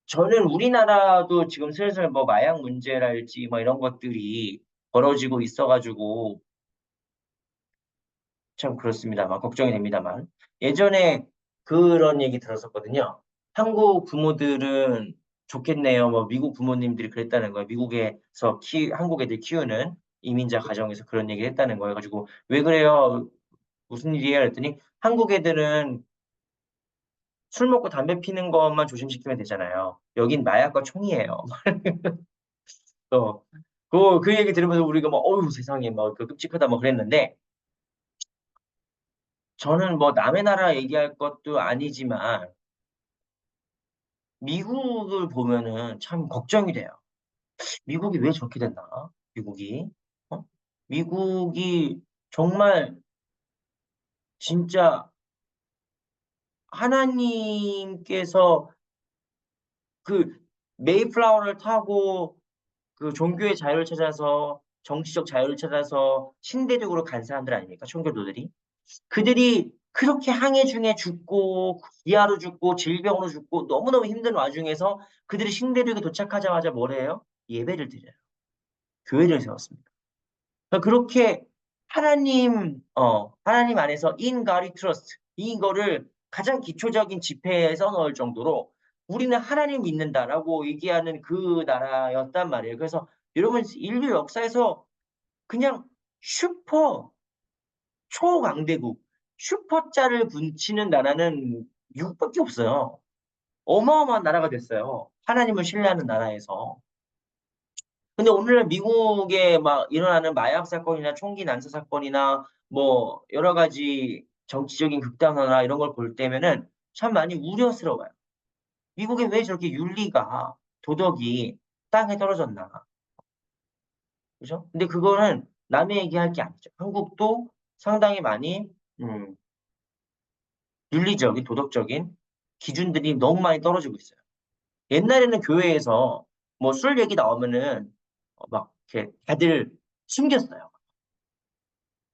저는 우리나라도 지금 슬슬 뭐 마약 문제랄지 뭐 이런 것들이 벌어지고 있어가지고 참 그렇습니다만, 걱정이 됩니다만. 예전에 그런 얘기 들었었거든요. 한국 부모들은 좋겠네요. 뭐 미국 부모님들이 그랬다는 거예요. 미국에서 한국 애들 키우는 이민자 가정에서 그런 얘기를 했다는 거예요. 가지고 왜 그래요? 무슨 일이에요? 그랬더니 한국 애들은 술 먹고 담배 피는 것만 조심시키면 되잖아요. 여긴 마약과 총이에요. 또, 그 얘기 들으면서 우리가 막, 어휴, 세상에, 막, 그 끔찍하다, 뭐 그랬는데, 저는 뭐 남의 나라 얘기할 것도 아니지만, 미국을 보면은 참 걱정이 돼요. 미국이 왜 저렇게 됐나? 미국이. 어? 미국이 정말 진짜 하나님께서 그 메이플라워를 타고 그 종교의 자유를 찾아서 정치적 자유를 찾아서 신대륙으로 간 사람들 아닙니까? 청교도들이. 그들이 그렇게 항해 중에 죽고 기아로 죽고 질병으로 죽고 너무너무 힘든 와중에서 그들이 신대륙에 도착하자마자 뭘 해요? 예배를 드려요. 교회를 세웠습니다. 그러니까 그렇게 하나님 안에서 in God we trust 이거를 가장 기초적인 지폐에 써놓을 정도로 우리는 하나님 믿는다라고 얘기하는 그 나라였단 말이에요. 그래서 여러분 인류 역사에서 그냥 슈퍼 초강대국 슈퍼자를 분치는 나라는 미국밖에 없어요. 어마어마한 나라가 됐어요. 하나님을 신뢰하는 나라에서. 근데 오늘날 미국에 막 일어나는 마약 사건이나 총기 난사 사건이나 뭐 여러 가지 정치적인 극단화나 이런 걸 볼 때면은 참 많이 우려스러워요. 미국에 왜 저렇게 윤리가 도덕이 땅에 떨어졌나? 그죠? 근데 그거는 남의 얘기할 게 아니죠. 한국도 상당히 많이 음, 윤리적인 도덕적인 기준들이 너무 많이 떨어지고 있어요. 옛날에는 교회에서 뭐 술 얘기 나오면은 막 이렇게 다들 숨겼어요.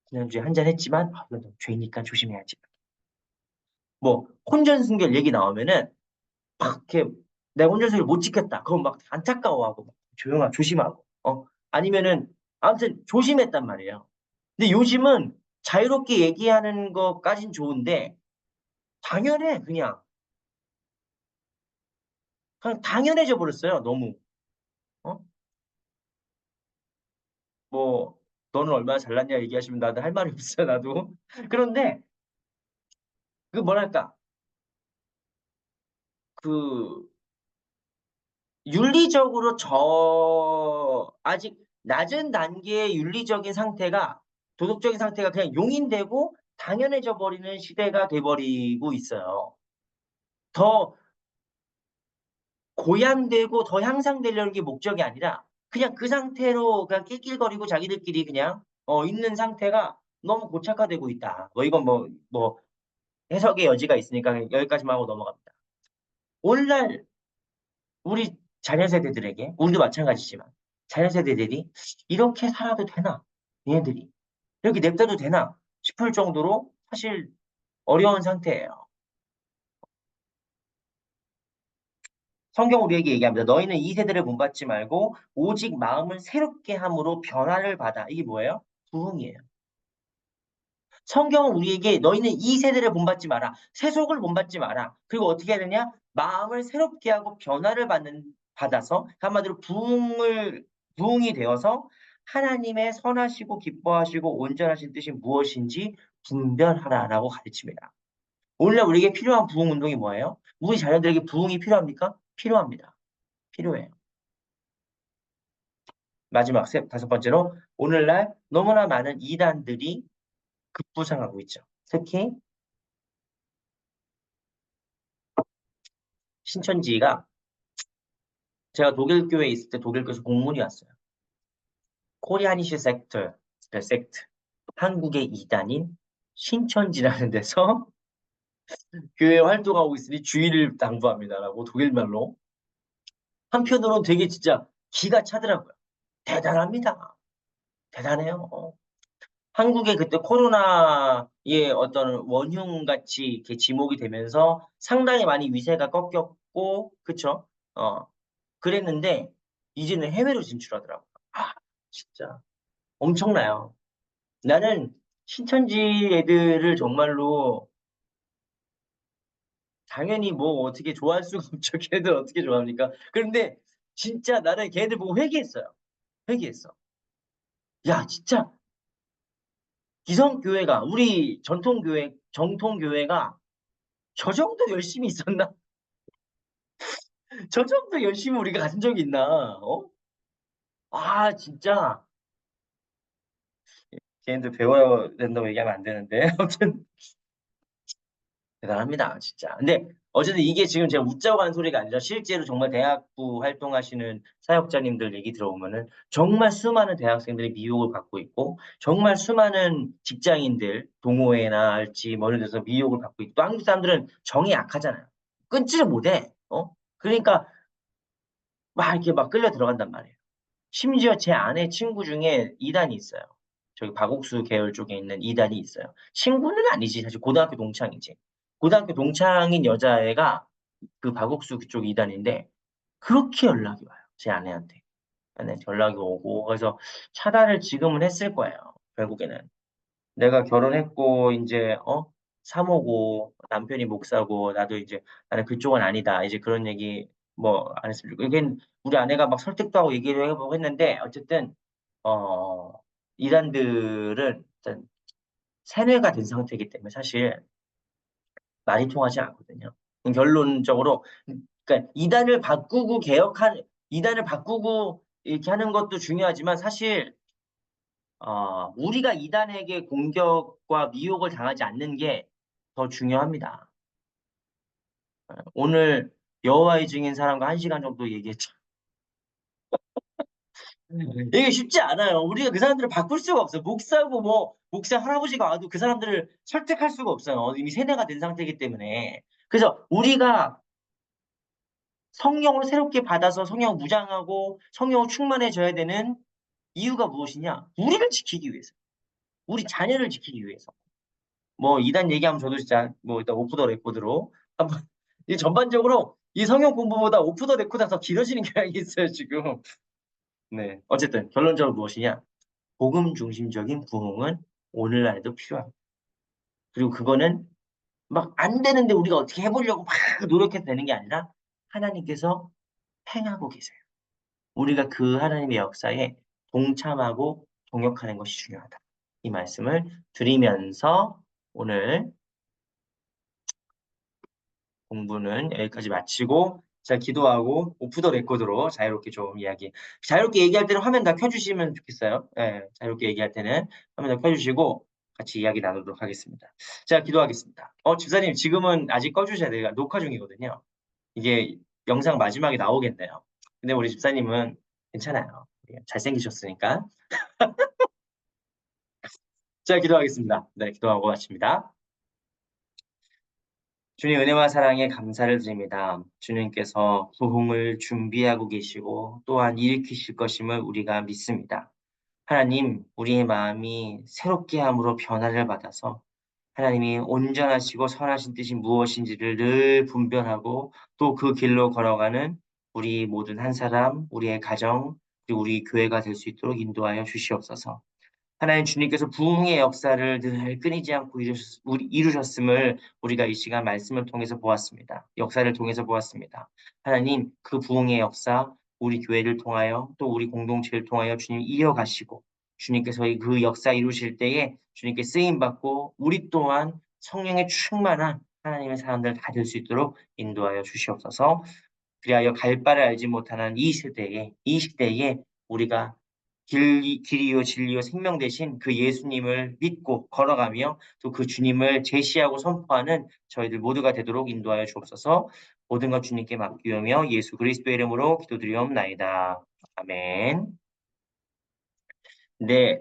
지난주에 한 잔 했지만 이건 죄니까 조심해야지. 뭐 혼전순결 얘기 나오면은 막 이렇게 내가 혼전순결 못 지켰다. 그건 막 안타까워하고 막 조심하고 아니면은 아무튼 조심했단 말이에요. 근데 요즘은 자유롭게 얘기하는 것까진 좋은데 당연해 그냥 당연해져 버렸어요. 너무 어? 뭐 너는 얼마나 잘났냐 얘기하시면 나도 할 말이 없어요. 나도 그런데 그 뭐랄까, 그 윤리적으로 아직 낮은 단계의 윤리적인 상태가 도덕적인 상태가 그냥 용인되고 당연해져 버리는 시대가 돼버리고 있어요. 더 고양되고 더 향상되려는 게 목적이 아니라 그냥 그 상태로 그냥 낄낄거리고 자기들끼리 그냥 있는 상태가 너무 고착화되고 있다. 뭐 이건 뭐 해석의 여지가 있으니까 여기까지만 하고 넘어갑니다. 오늘날 우리 자녀 세대들에게 우리도 마찬가지지만 자녀 세대들이 이렇게 살아도 되나? 얘네들이 이렇게 냅둬도 되나 싶을 정도로 사실 어려운 상태예요. 성경 우리에게 얘기합니다. 너희는 이 세대를 본받지 말고 오직 마음을 새롭게 함으로 변화를 받아. 이게 뭐예요? 부흥이에요. 성경은 우리에게 너희는 이 세대를 본받지 마라. 세속을 본받지 마라. 그리고 어떻게 해야 되냐? 마음을 새롭게 하고 변화를 받아서 한마디로 부흥이 되어서 하나님의 선하시고 기뻐하시고 온전하신 뜻이 무엇인지 분별하라라고 가르칩니다. 오늘날 우리에게 필요한 부흥 운동이 뭐예요? 우리 자녀들에게 부흥이 필요합니까? 필요합니다. 필요해요. 마지막 다섯 번째로 오늘날 너무나 많은 이단들이 급부상하고 있죠. 특히 신천지가 제가 독일 교회에 있을 때 독일 교에서 공문이 왔어요. 코리아니시 섹트, 한국의 이단인 신천지라는 데서 교회 활동하고 있으니 주의를 당부합니다라고 독일말로. 한편으로는 되게 진짜 기가 차더라고요. 대단합니다. 대단해요. 한국에 그때 코로나의 어떤 원흉 같이 이렇게 지목이 되면서 상당히 많이 위세가 꺾였고, 그쵸? 그랬는데, 이제는 해외로 진출하더라고요. 아, 진짜. 엄청나요. 나는 신천지 애들을 정말로 당연히 뭐 어떻게 좋아할 수가 없죠. 걔들 어떻게 좋아합니까? 그런데 진짜 나는 걔네들 보고 회개했어요. 회개했어. 야, 진짜 기성교회가, 우리 정통교회가 저 정도 열심히 있었나? 저 정도 열심히 우리가 가진 적이 있나? 아, 진짜. 걔네들 배워야 된다고 얘기하면 안 되는데. 아무튼 대단합니다, 진짜. 근데 어쨌든 이게 지금 제가 웃자고 하는 소리가 아니라 실제로 정말 대학부 활동하시는 사역자님들 얘기 들어보면은 정말 수많은 대학생들이 미혹을 받고 있고 정말 수많은 직장인들 동호회나 할지 뭐 이런 데서 미혹을 받고 있고 또 한국 사람들은 정이 약하잖아요. 끊지를 못해. 그러니까 막 이렇게 막 끌려 들어간단 말이에요. 심지어 제 아내 친구 중에 이단이 있어요. 저기 박옥수 계열 쪽에 있는 이단이 있어요. 친구는 아니지. 사실 고등학교 동창이지. 고등학교 동창인 여자애가 그 박옥수 그쪽 이단인데 그렇게 연락이 와요. 제 아내한테. 아내한테 연락이 오고 그래서 차단을 지금은 했을 거예요. 결국에는. 내가 결혼했고 이제 사모고 남편이 목사고 나도 이제 나는 그쪽은 아니다. 이제 그런 얘기 뭐 안 했습니다. 이게 우리 아내가 막 설득도 하고 얘기를 해보고 했는데 어쨌든 어 이단들은 일단 세뇌가 된 상태이기 때문에 사실 말이 통하지 않거든요. 결론적으로 그러니까 이단을 바꾸고 이렇게 하는 것도 중요하지만 사실 우리가 이단에게 공격과 미혹을 당하지 않는 게 더 중요합니다. 오늘 여호와의 증인 사람과 1시간 정도 얘기했죠. 이게 쉽지 않아요. 우리가 그 사람들을 바꿀 수가 없어요. 목사고 뭐 목사 할아버지가 와도 그 사람들을 설득할 수가 없어요. 이미 세뇌가 된 상태이기 때문에. 그래서 우리가 성령을 새롭게 받아서 성령 무장하고 성령을 충만해져야 되는 이유가 무엇이냐? 우리를 지키기 위해서. 우리 자녀를 지키기 위해서. 뭐 이단 얘기하면 저도 진짜 뭐 일단 오프 더 레코드로 한번 이 전반적으로 이 성경 공부보다 오프 더 레코드가 더 길어지는 경향이 있어요 지금. 네, 어쨌든 결론적으로 무엇이냐? 복음 중심적인 부흥은 오늘날에도 필요합니다. 그리고 그거는 막 안 되는데 우리가 어떻게 해보려고 막 노력해서 되는 게 아니라 하나님께서 행하고 계세요. 우리가 그 하나님의 역사에 동참하고 동역하는 것이 중요하다. 이 말씀을 드리면서 오늘 공부는 여기까지 마치고 자, 기도하고 오프 더 레코드로 자유롭게 얘기할 때는 화면 다 켜주시면 좋겠어요. 예, 자유롭게 얘기할 때는 화면 다 켜주시고 같이 이야기 나누도록 하겠습니다. 자, 기도하겠습니다. 집사님 지금은 아직 꺼주셔야 돼요. 녹화 중이거든요. 이게 영상 마지막에 나오겠네요. 근데 우리 집사님은 괜찮아요. 잘생기셨으니까. 자, 기도하겠습니다. 네, 기도하고 마칩니다. 주님 은혜와 사랑에 감사를 드립니다. 주님께서 부흥을 준비하고 계시고 또한 일으키실 것임을 우리가 믿습니다. 하나님, 우리의 마음이 새롭게 함으로 변화를 받아서 하나님이 온전하시고 선하신 뜻이 무엇인지를 늘 분별하고 또 그 길로 걸어가는 우리 모든 한 사람, 우리의 가정, 그리고 우리 교회가 될 수 있도록 인도하여 주시옵소서. 하나님 주님께서 부흥의 역사를 늘 끊이지 않고 이루셨음을 우리가 이 시간 말씀을 통해서 보았습니다. 역사를 통해서 보았습니다. 하나님 그 부흥의 역사 우리 교회를 통하여 또 우리 공동체를 통하여 주님 이어가시고 주님께서 그 역사 이루실 때에 주님께 쓰임받고 우리 또한 성령의 충만한 하나님의 사람들 다 될 수 있도록 인도하여 주시옵소서. 그리하여 갈 바를 알지 못하는 이 시대에 우리가 길이요 진리요 생명 되신 그 예수님을 믿고 걸어가며 또 그 주님을 제시하고 선포하는 저희들 모두가 되도록 인도하여 주옵소서. 모든 것 주님께 맡기오며 예수 그리스도의 이름으로 기도드리옵나이다. 아멘. 네.